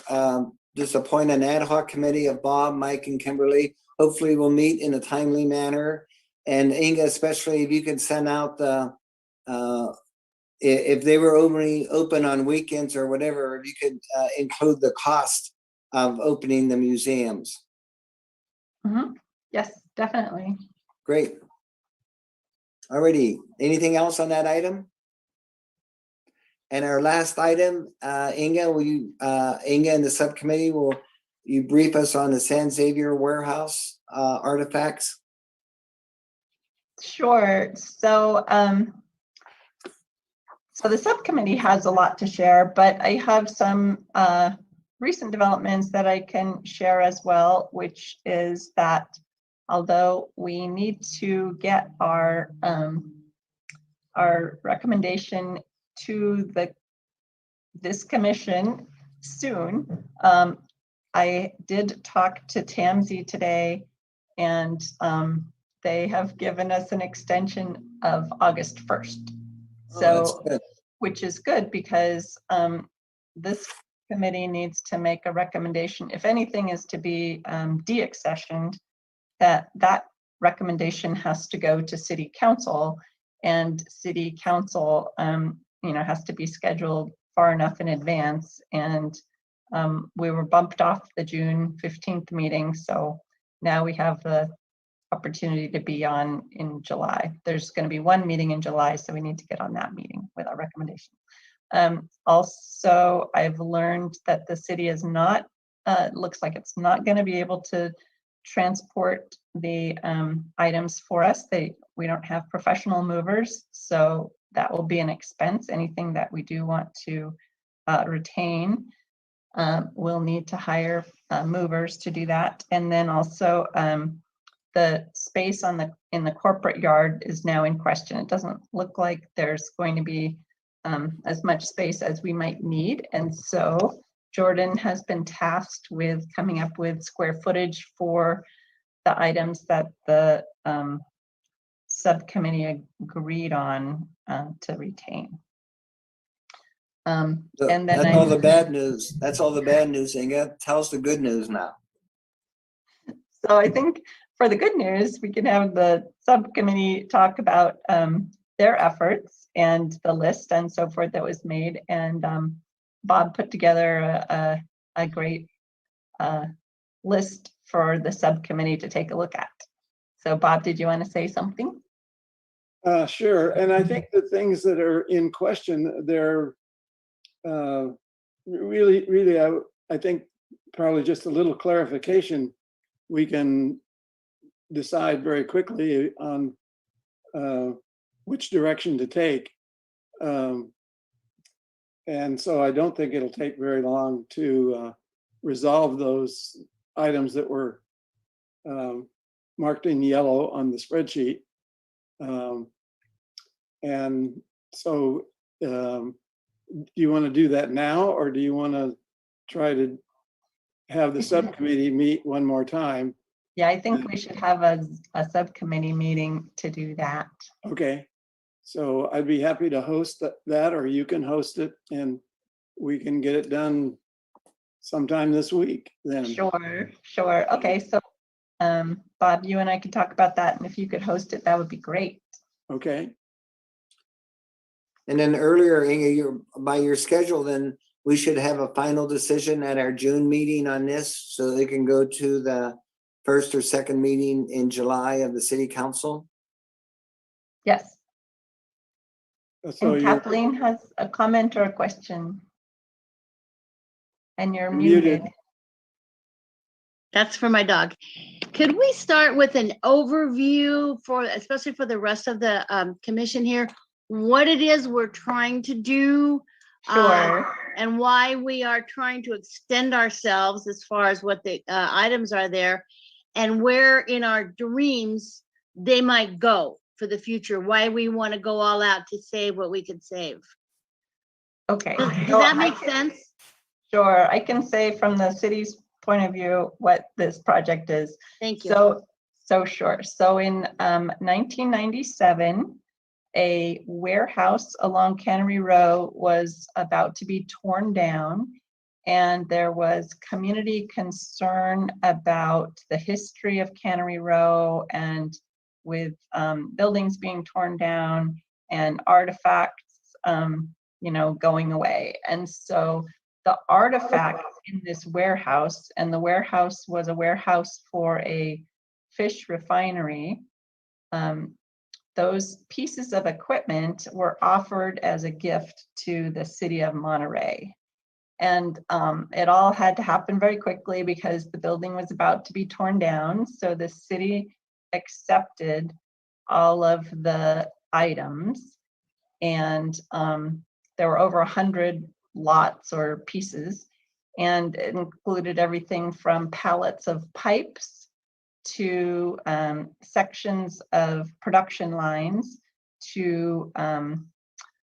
just appoint an ad hoc committee of Bob, Mike, and Kimberly. Hopefully we'll meet in a timely manner. And Inga, especially if you could send out the, if they were only open on weekends or whatever, if you could include the cost of opening the museums. Mhm. Yes, definitely. Great. Alrighty, anything else on that item? And our last item, Inga, Inga and the subcommittee, will you brief us on the San Xavier warehouse artifacts? Sure. So, so the subcommittee has a lot to share, but I have some recent developments that I can share as well, which is that although we need to get our recommendation to this commission soon, I did talk to TAMZ today, and they have given us an extension of August 1st. Oh, that's So, good. which is good because this committee needs to make a recommendation. If anything is to be deaccessioned, that recommendation has to go to city council, and city council, has to be scheduled far enough in advance. And we were bumped off the June 15th meeting, so now we have the opportunity to be on in July. There's going to be one meeting in July, so we need to get on that meeting with our recommendation. Also, I've learned that the city is not, looks like it's not going to be able to transport the items for us. We don't have professional movers, so that will be an expense. Anything that we do want to retain, we'll need to hire movers to do that. And then also, the space in the corporate yard is now in question. It doesn't look like there's going to be as much space as we might need. And so Jordan has been tasked with coming up with square footage for the items that the subcommittee agreed on to retain. And then That's all the bad news. That's all the bad news, Inga. Tell us the good news now. So I think for the good news, we can have the subcommittee talk about their efforts and the list and so forth that was made. And Bob put together a great list for the subcommittee to take a look at. So Bob, did you want to say something? Sure. And I think the things that are in question, they're really, I think probably just a little clarification, we can decide very quickly on which direction to take. And so I don't think it'll take very long to resolve those items that were marked in yellow on the spreadsheet. And so do you want to do that now, or do you want to try to have the subcommittee meet one more time? Yeah, I think we should have a subcommittee meeting to do that. Okay, so I'd be happy to host that, or you can host it, and we can get it done sometime this week then. Sure. Okay, so Bob, you and I could talk about that, and if you could host it, that would be great. Okay. And then earlier, Inga, by your schedule, then we should have a final decision at our June meeting on this, so they can go to the first or second meeting in July of the city council. Yes. So And you're Kathleen has a comment or a question. And you're muted. muted. That's for my dog. Could we start with an overview for, especially for the rest of the commission here, what it is we're trying to do? Sure. And why we are trying to extend ourselves as far as what the items are there, and where in our dreams they might go for the future, why we want to go all out to save what we could save. Okay. Does So that make sense? Sure. I can say from the city's point of view what this project is. Thank you. So sure. So in 1997, a warehouse along Cannery Row was about to be torn down, and there was community concern about the history of Cannery Row, and with buildings being torn down and artifacts, going away. And so the artifacts in this warehouse, and the warehouse was a warehouse for a fish refinery, those pieces of equipment were offered as a gift to the city of Monterey. And it all had to happen very quickly because the building was about to be torn down. So the city accepted all of the items, and there were over 100 lots or pieces, and it included everything from pallets of pipes to sections of production lines to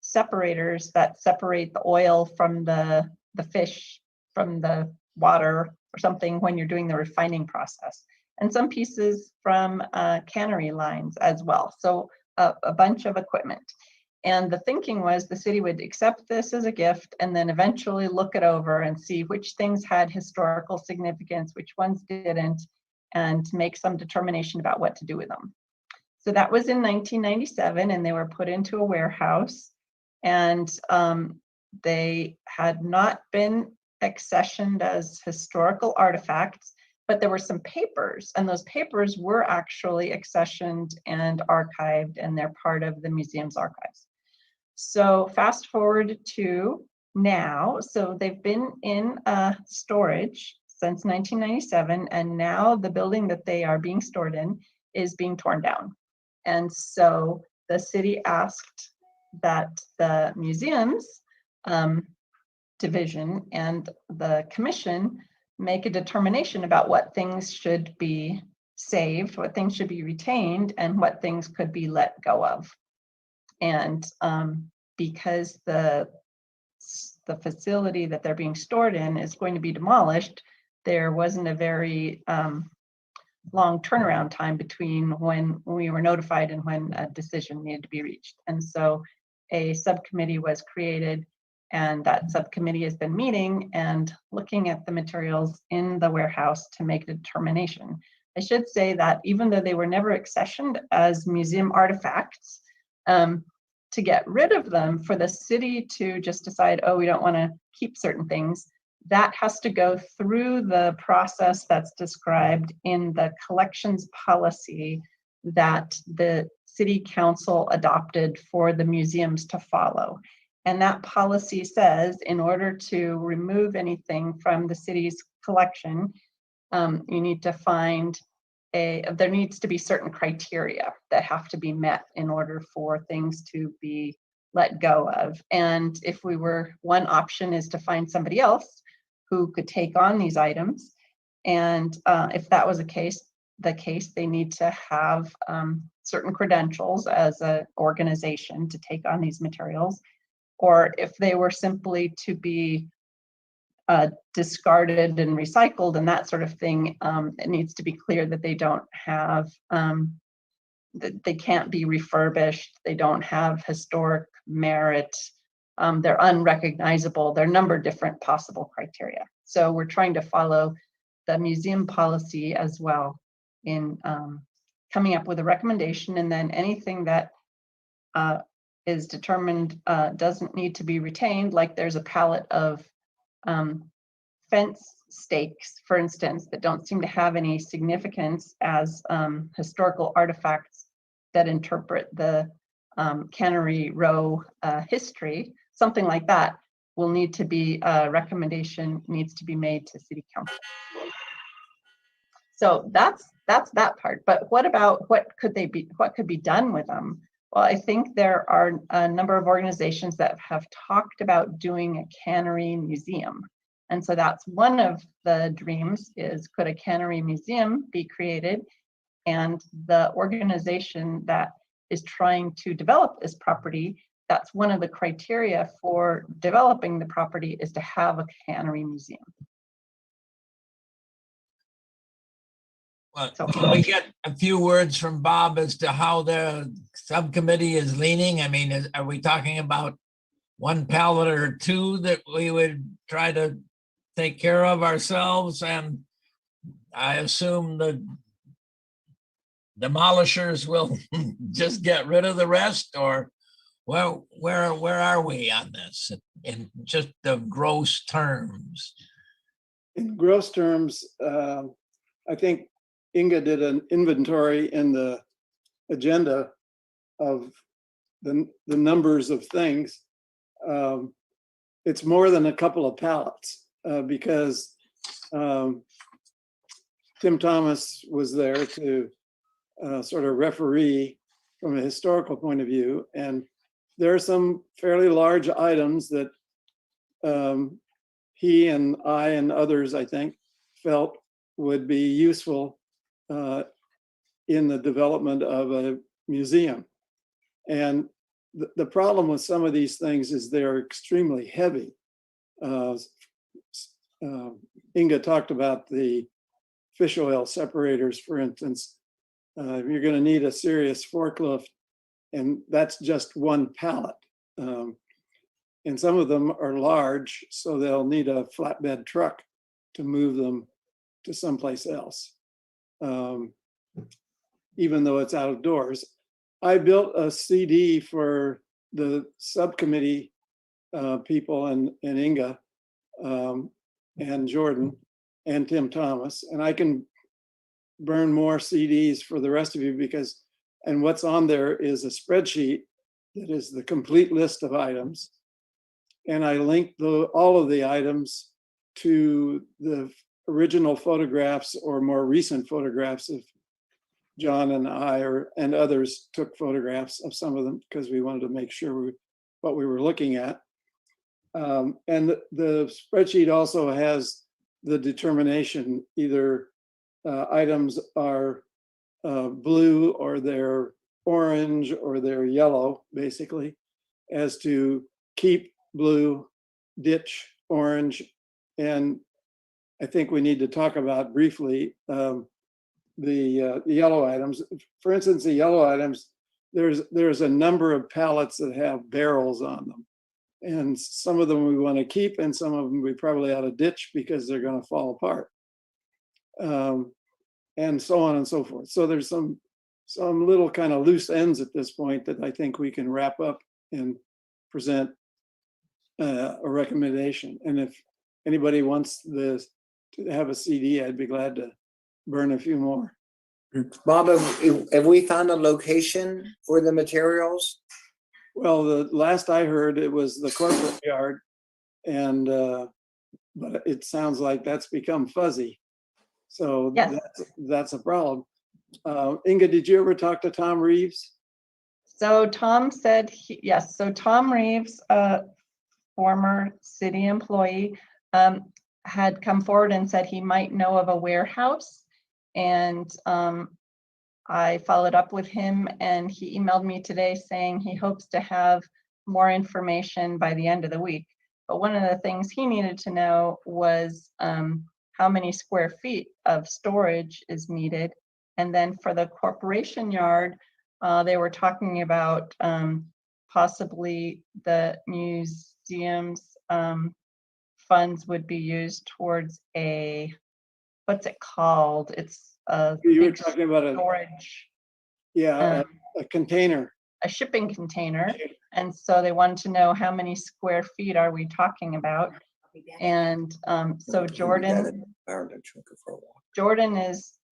separators that separate the oil from the fish from the water or something when you're doing the refining process, and some pieces from cannery lines as well. So a bunch of equipment. And the thinking was the city would accept this as a gift and then eventually look it over and see which things had historical significance, which ones didn't, and make some determination about what to do with them. So that was in 1997, and they were put into a warehouse, and they had not been accessioned as historical artifacts, but there were some papers, and those papers were actually accessioned and archived, and they're part of the museum's archives. So fast forward to now, so they've been in storage since 1997, and now the building that they are being stored in is being torn down. And so the city asked that the museums division and the commission make a determination about what things should be saved, what things should be retained, and what things could be let go of. And because the facility that they're being stored in is going to be demolished, there wasn't a very long turnaround time between when we were notified and when a decision needed to be reached. And so a subcommittee was created, and that subcommittee has been meeting and looking at the materials in the warehouse to make a determination. I should say that even though they were never accessioned as museum artifacts, to get rid of them, for the city to just decide, oh, we don't want to keep certain things, that has to go through the process that's described in the collections policy that the city council adopted for the museums to follow. And that policy says in order to remove anything from the city's collection, you need to find there needs to be certain criteria that have to be met in order for things to be let go of. And if we were, one option is to find somebody else who could take on these items. And if that was the case, they need to have certain credentials as an organization to take on these materials. Or if they were simply to be discarded and recycled and that sort of thing, it needs to be clear that they don't have, that they can't be refurbished, they don't have historic merit, they're unrecognizable. There are a number of different possible criteria. So we're trying to follow the museum policy as well in coming up with a recommendation, and then anything that is determined doesn't need to be retained, like there's a pallet of fence stakes, for instance, that don't seem to have any significance as historical artifacts that interpret the Cannery Row history. Something like that will need to be, a recommendation needs to be made to City Council. So that's that part. But what about what could be done with them? Well, I think there are a number of organizations that have talked about doing a Cannery Museum. And so that's one of the dreams, is could a Cannery Museum be created? And the organization that is trying to develop this property, that's one of the criteria for developing the property, is to have a Cannery Museum. Well, can we get a few words from Bob as to how the subcommittee is leaning? I mean, are we talking about one pallet or two that we would try to take care of ourselves? And I assume the demolishers will just get rid of the rest, or well, where are we on this in just the gross terms? In gross terms, I think Inga did an inventory in the agenda the numbers of things, it's more than a couple of pallets, because Tim Thomas was there to sort of referee from a historical point of view. And there are some fairly large items that he and I and others, I think, felt would be useful in the development of a museum. And the problem with some of these things is they're extremely heavy. Inga talked about the fish oil separators, for instance. You're going to need a serious forklift, and that's just one pallet. And some of them are large, so they'll need a flatbed truck to move them to someplace else, even though it's outdoors. I built a CD for the subcommittee people and Inga and Jordan and Tim Thomas, and I can burn more CDs for the rest of you because, and what's on there is a spreadsheet that is the complete list of items. And I linked all of the items to the original photographs or more recent photographs of John and I and others took photographs of some of them because we wanted to make sure what we were looking at. And the spreadsheet also has the determination, either items are blue or they're orange or they're yellow, basically, as to keep blue, ditch orange. And I think we need to talk about briefly the yellow items. For instance, the yellow items, there's a number of pallets that have barrels on them. And some of them we want to keep, and some of them we probably ought to ditch because they're going to fall apart. And so on and so forth. So there's some little kind of loose ends at this point that I think we can wrap up and present a recommendation. And if anybody wants to have a CD, I'd be glad to burn a few more. Bob, have we found a location for the materials? Well, the last I heard, it was the corporate yard, and but it sounds like that's become fuzzy. So Yes. that's a problem. Inga, did you ever talk to Tom Reeves? So Tom said, yes, so Tom Reeves, a former city employee, had come forward and said he might know of a warehouse. And I followed up with him, and he emailed me today saying he hopes to have more information by the end of the week. But one of the things he needed to know was how many square feet of storage is needed. And then for the corporation yard, they were talking about possibly the museum's funds would be used towards what's it called? It's a You were big talking about storage, a container. a shipping container. And so they wanted to know how many square feet are we talking about? And so Jordan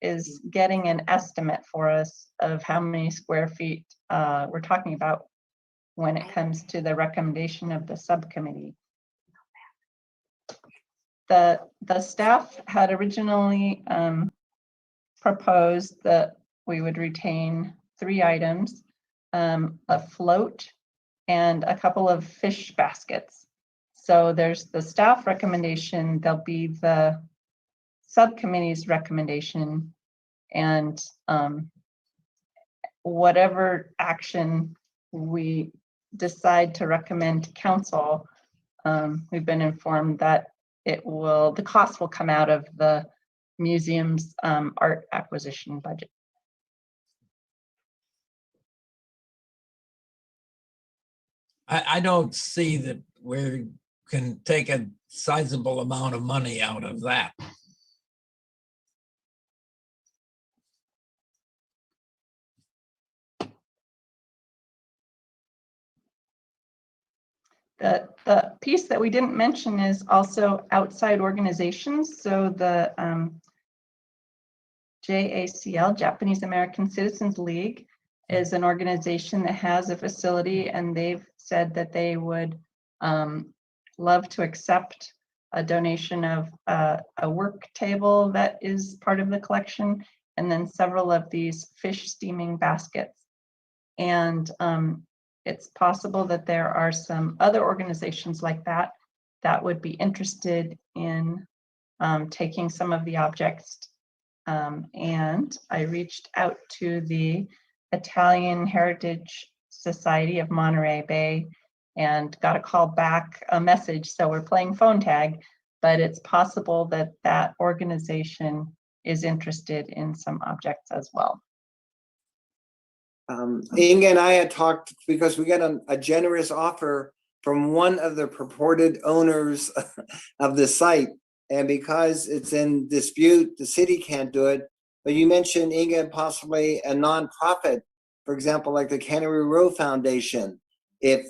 is getting an estimate for us of how many square feet we're talking about when it comes to the recommendation of the subcommittee. The staff had originally proposed that we would retain 3 items, a float and a couple of fish baskets. So there's the staff recommendation, there'll be the subcommittee's recommendation, and whatever action we decide to recommend to council, we've been informed that the cost will come out of the museum's art acquisition budget. I don't see that we can take a sizable amount of money out of that. The piece that we didn't mention is also outside organizations. So the JACL, Japanese American Citizens League, is an organization that has a facility, and they've said that they would love to accept a donation of a work table that is part of the collection, and then several of these fish steaming baskets. And it's possible that there are some other organizations like that that would be interested in taking some of the objects. And I reached out to the Italian Heritage Society of Monterey Bay and got a call back, a message. So we're playing phone tag, but it's possible that that organization is interested in some objects as well. Inga and I had talked because we got a generous offer from one of the purported owners of the site. And because it's in dispute, the city can't do it. But you mentioned, Inga, possibly a nonprofit, for example, like the Cannery Row Foundation. If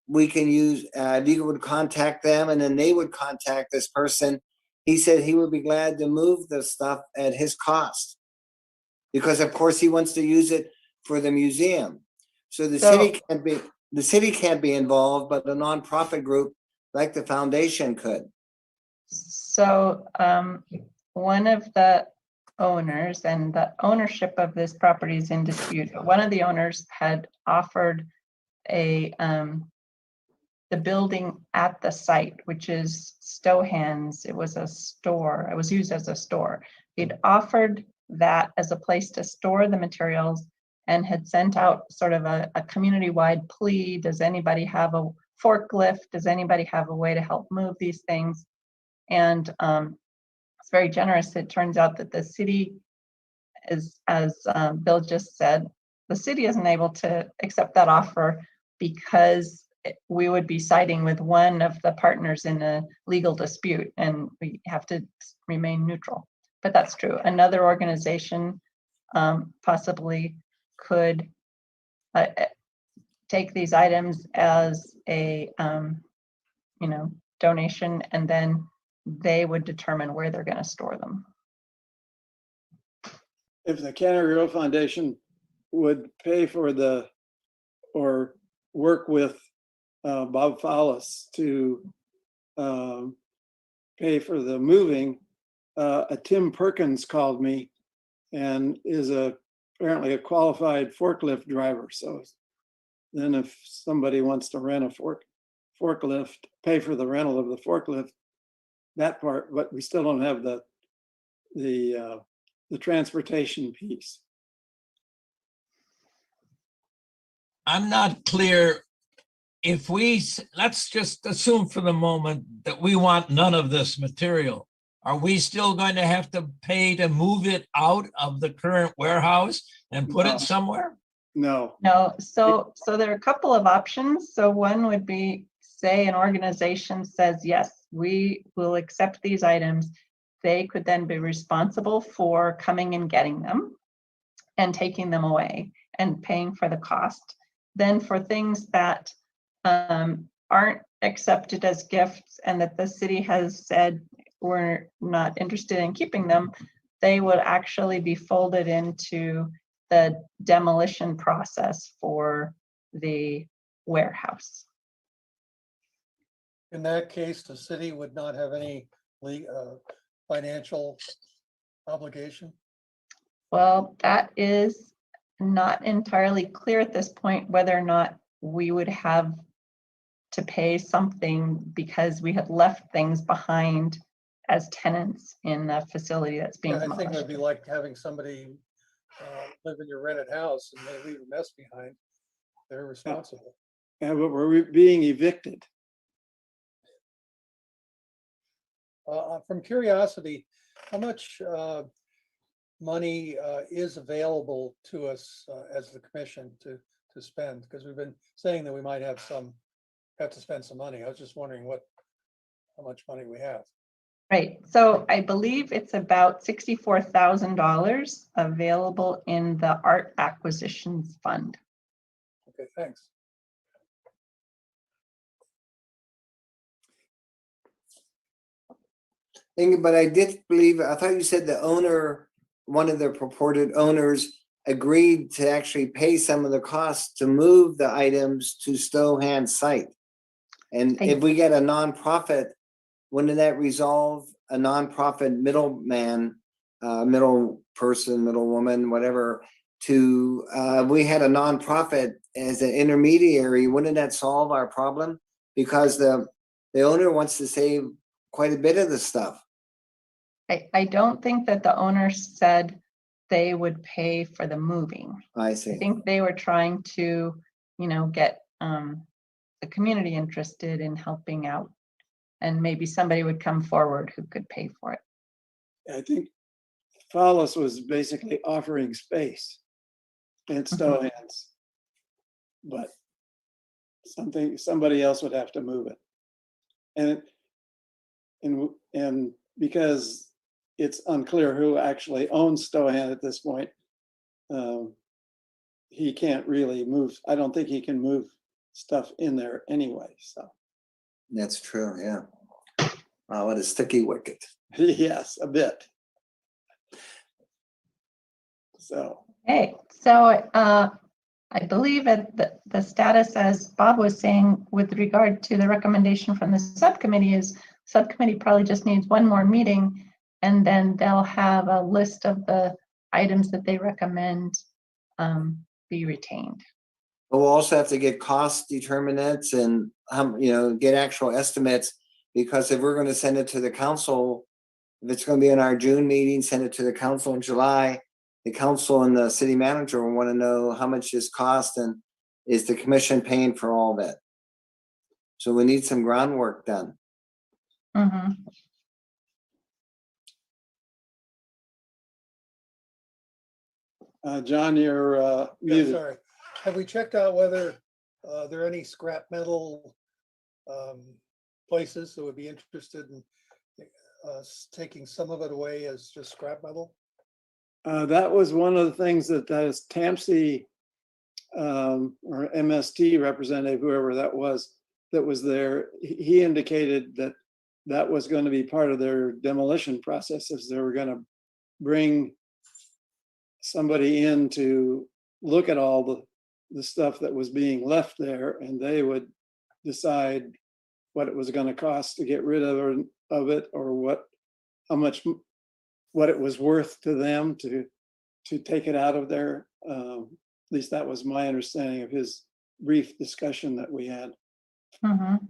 we can use, Liga would contact them and then they would contact this person. He said he would be glad to move the stuff at his cost. Because of course he wants to use it for the museum. So the city can't be involved, but a nonprofit group like the foundation could. So one of the owners, and the ownership of this property is in dispute, but one of the owners had offered the building at the site, which is Stohan's. It was a store. It was used as a store. He'd offered that as a place to store the materials and had sent out sort of a community-wide plea. Does anybody have a forklift? Does anybody have a way to help move these things? And it's very generous. It turns out that the city is, as Bill just said, the city isn't able to accept that offer because we would be siding with one of the partners in a legal dispute, and we have to remain neutral. But that's true. Another organization possibly could take these items as a donation, and then they would determine where they're going to store them. If the Cannery Row Foundation would pay for or work with Bob Fowlis to pay for the moving, Tim Perkins called me and is apparently a qualified forklift driver. So then if somebody wants to rent a forklift, pay for the rental of the forklift, that part, but we still don't have the transportation piece. I'm not clear if let's just assume for the moment that we want none of this material. Are we still going to have to pay to move it out of the current warehouse and put it somewhere? No. No, so there are a couple of options. So one would be, say an organization says, yes, we will accept these items. They could then be responsible for coming and getting them and taking them away and paying for the cost. Then for things that aren't accepted as gifts and that the city has said we're not interested in keeping them, they would actually be folded into the demolition process for the warehouse. In that case, the city would not have any financial obligation? Well, that is not entirely clear at this point whether or not we would have to pay something because we had left things behind as tenants in the facility that's being Yeah, I think demolished. it'd be like having somebody live in your rented house and they leave a mess behind. They're responsible. Yeah, but we're being evicted. From curiosity, how much money is available to us as the commission to spend? Because we've been saying that we might have to spend some money. I was just wondering how much money we have. Right, so I believe it's about $64,000 available in the Art Acquisitions Fund. Okay, thanks. But I did believe, I thought you said the owner, one of the purported owners agreed to actually pay some of the costs to move the items to Stohan's site. And I- if we get a nonprofit, wouldn't that resolve a nonprofit middleman, middle person, middle woman, whatever, to, we had a nonprofit as an intermediary, wouldn't that solve our problem? Because the owner wants to save quite a bit of the stuff. I don't think that the owner said they would pay for the moving. I I see. think they were trying to, get the community interested in helping out. And maybe somebody would come forward who could pay for it. I think Fowlis was basically offering space in Stohan's. But somebody else would have to move it. And because it's unclear who actually owns Stohan at this point, he can't really move. I don't think he can move stuff in there anyway, so. That's true, yeah. Wow, what a sticky wicket. Yes, a bit. So, Hey, so I believe at the status, as Bob was saying, with regard to the recommendation from the subcommittee, is subcommittee probably just needs one more meeting, and then they'll have a list of the items that they recommend be retained. But we'll also have to get cost determinants and, get actual estimates, because if we're gonna send it to the council, if it's gonna be in our June meeting, send it to the council in July, the council and the city manager will wanna know how much this cost and is the commission paying for all that? So we need some groundwork done. Mhm. John, you're Yeah, muted. sorry. Have we checked out whether there are any scrap metal places that would be interested in taking some of it away as just scrap metal? That was one of the things that TAMSI or MST representative, whoever that was there, he indicated that that was going to be part of their demolition processes. They were going to bring somebody in to look at all the stuff that was being left there, and they would decide what it was going to cost to get rid of it, or what it was worth to them to take it out of there. At least that was my understanding of his brief discussion that we had. Mhm.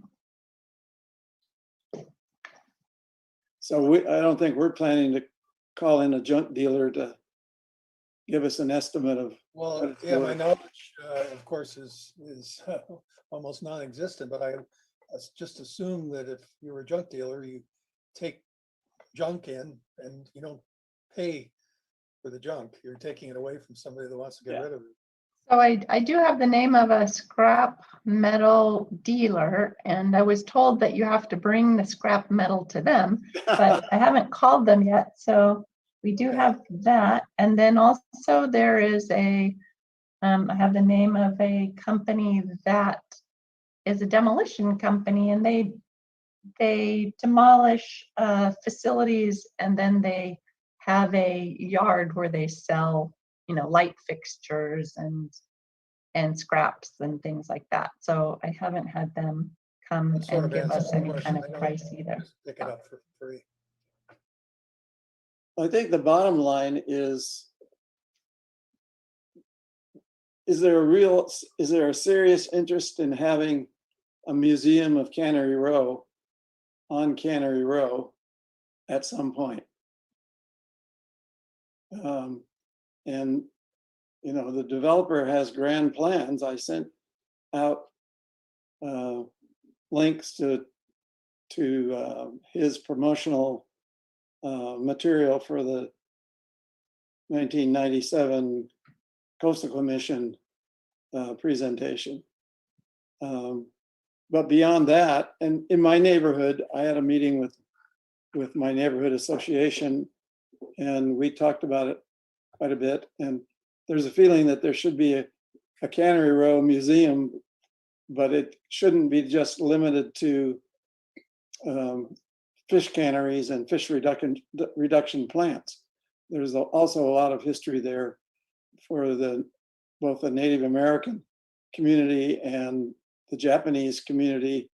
So I don't think we're planning to call in a junk dealer to give us an estimate of. Well, yeah, my knowledge, of course, is almost non-existent, but I just assume that if you're a junk dealer, you take junk in and you don't pay for the junk. You're taking it away from somebody that wants to get rid of it. So I do have the name of a scrap metal dealer, and I was told that you have to bring the scrap metal to them, but I haven't called them yet. So we do have that. And then also there is I have the name of a company that is a demolition company, and they demolish facilities, and then they have a yard where they sell, light fixtures and scraps and things like that. So I haven't had them come That sort and of give answers us the any question. kind of I know price you either. just pick it up for free. I think the bottom line is there a serious interest in having a museum of Cannery Row on Cannery Row at some point? And the developer has grand plans. I sent out links to his promotional material for the 1997 Coastal Commission presentation. But beyond that, and in my neighborhood, I had a meeting with my neighborhood association, and we talked about it quite a bit. And there's a feeling that there should be a Cannery Row museum, but it shouldn't be just limited to fish canneries and fish reduction plants. There's also a lot of history there for both the Native American community and the Japanese community,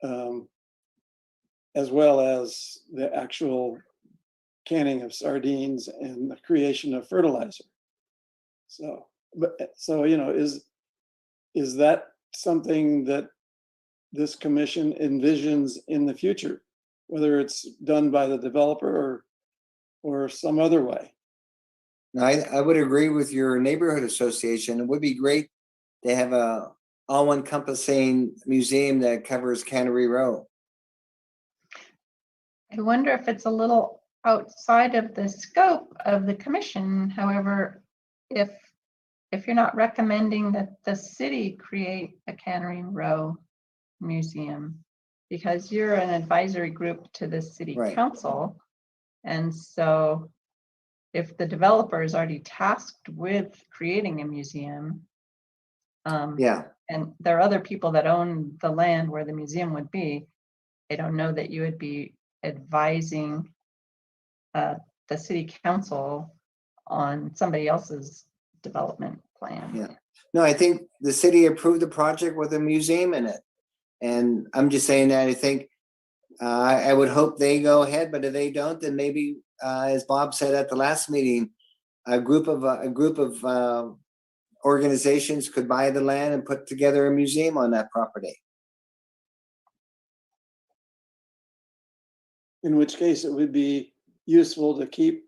as well as the actual canning of sardines and the creation of fertilizer. So, is that something that this commission envisions in the future, whether it's done by the developer or some other way? I would agree with your neighborhood association. It would be great to have a all-encompassing museum that covers Cannery Row. I wonder if it's a little outside of the scope of the commission. However, if you're not recommending that the city create a Cannery Row museum, because you're an advisory group to the city Right. council, and so if the developer is already tasked with creating a museum, Yeah, and there are other people that own the land where the museum would be, I don't know that you would be advising the city council on somebody else's development plan. yeah. No, I think the city approved the project with a museum in it. And I'm just saying that I think I would hope they go ahead, but if they don't, then maybe, as Bob said at the last meeting, a group of organizations could buy the land and put together a museum on that property. In which case it would be useful to keep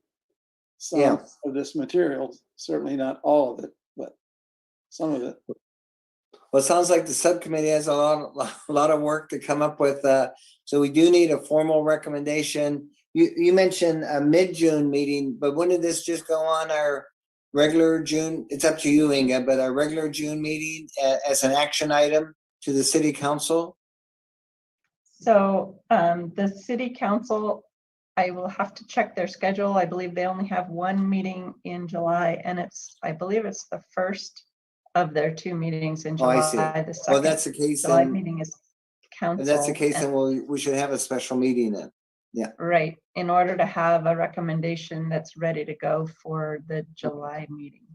some Yeah. of this material, certainly not all of it, but some of it. Well, it sounds like the subcommittee has a lot of work to come up with. So we do need a formal recommendation. You mentioned a mid-June meeting, but wouldn't this just go on our regular June? It's up to you, Inga, but our regular June meeting as an action item to the city council? So the city council, I will have to check their schedule. I believe they only have one meeting in July, and I believe it's the first of their two meetings in Oh, I July. see. The Well, second that's the case. July Then, meeting is council. if that's the case, and- then we should have a special meeting then. Yeah. Right, in order to have a recommendation that's ready to go for the July meeting.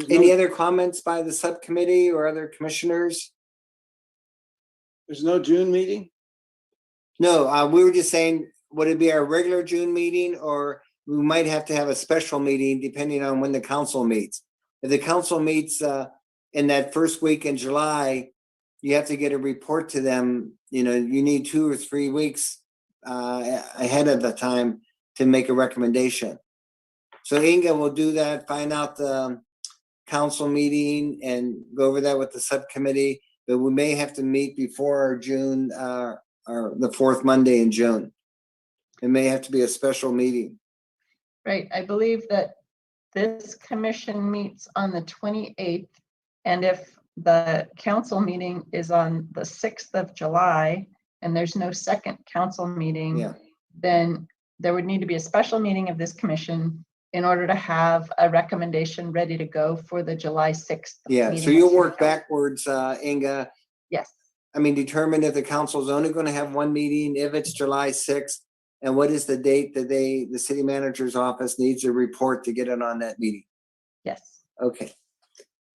Any other comments by the subcommittee or other commissioners? There's no June meeting? No, we were just saying, would it be our regular June meeting, or we might have to have a special meeting depending on when the council meets? If the council meets in that first week in July, you have to get a report to them. You need 2 or 3 weeks ahead of the time to make a recommendation. So Inga will do that, find out the council meeting and go over that with the subcommittee, but we may have to meet before our June, or the fourth Monday in June. It may have to be a special meeting. Right, I believe that this commission meets on the 28th, and if the council meeting is on the 6th of July, and there's no second council meeting, Yeah. then there would need to be a special meeting of this commission in order to have a recommendation ready to go for the July 6th. Yeah, meeting so of you'll city work council. backwards, Inga. Yes, Determine if the council's only gonna have one meeting, if it's July 6th, and what is the date that the city manager's office needs a report to get it on that meeting? yes. Okay.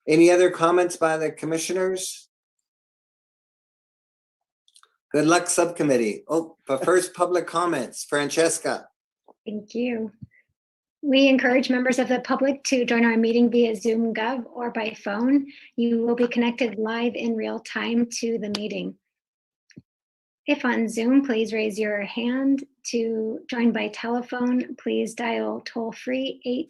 Any other comments by the commissioners? Good luck, subcommittee. Oh, but first, public comments. Francesca. Thank you. We encourage members of the public to join our meeting via Zoom Gov or by phone. You will be connected live in real time to the meeting. If on Zoom, please raise your hand. To join by telephone, please dial toll-free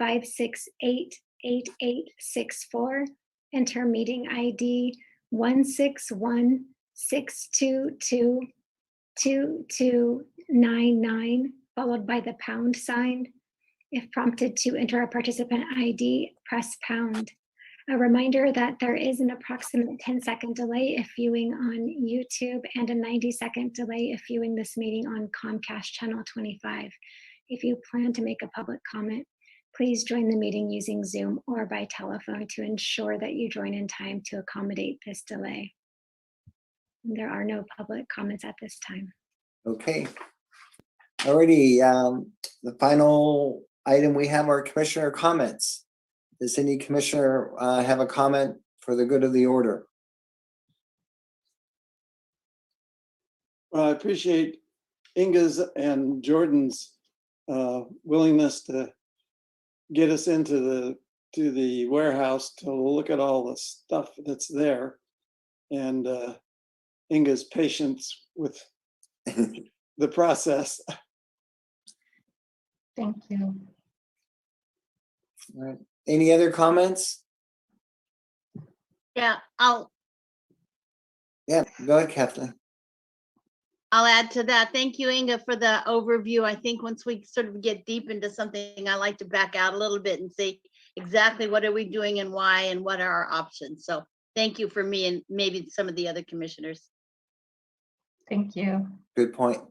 833-568-8864. Enter meeting ID 161-622-2299, followed by the pound sign. If prompted to enter a participant ID, press pound. A reminder that there is an approximate 10-second delay if viewing on YouTube and a 90-second delay if viewing this meeting on Comcast Channel 25. If you plan to make a public comment, please join the meeting using Zoom or by telephone to ensure that you join in time to accommodate this delay. There are no public comments at this time. Okay. Alrighty, the final item, we have our commissioner comments. Does any commissioner have a comment for the good of the order? Well, I appreciate Inga's and Jordan's willingness to get us into the warehouse to look at all the stuff that's there. And Inga's patience with the process. Thank you. All right. Any other comments? Yeah, Yeah, go ahead, Kathleen. I'll add to that. Thank you, Inga, for the overview. I think once we sort of get deep into something, I like to back out a little bit and say exactly what are we doing and why and what are our options. So thank you for me and maybe some of the other commissioners. Thank you. Good point.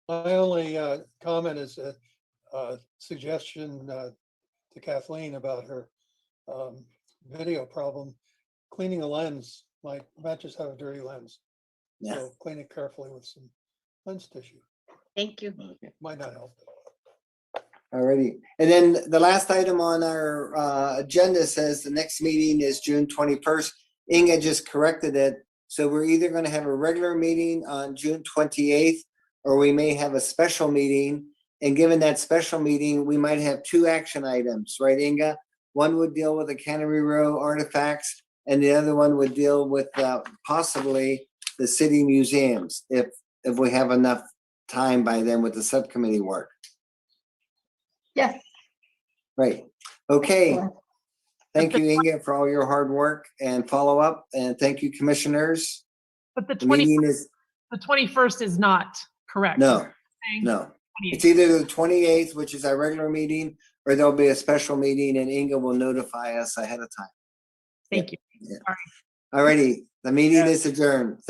My only comment is a suggestion to Kathleen about her video problem. Cleaning a lens might just have a dirty lens. Yeah. So clean it carefully with some lens tissue. Thank you. Might not help. Alrighty. And then the last item on our agenda says the next meeting is June 21st. Inga just corrected it. So we're either going to have a regular meeting on June 28th, or we may have a special meeting. And given that special meeting, we might have two action items, right, Inga? One would deal with the Cannery Row artifacts, and the other one would deal with possibly the city museums, if we have enough time by then with the subcommittee work. Yes. Right. Okay. Excellent. Thank you, Inga, for all your hard work and follow-up, and thank you, commissioners. But the The meeting is, 21st is not correct. no, Saying no. 28th. It's either the 28th, which is our regular meeting, or there'll be a special meeting, and Inga will notify us ahead of time. Thank you. All righty, the meeting is adjourned.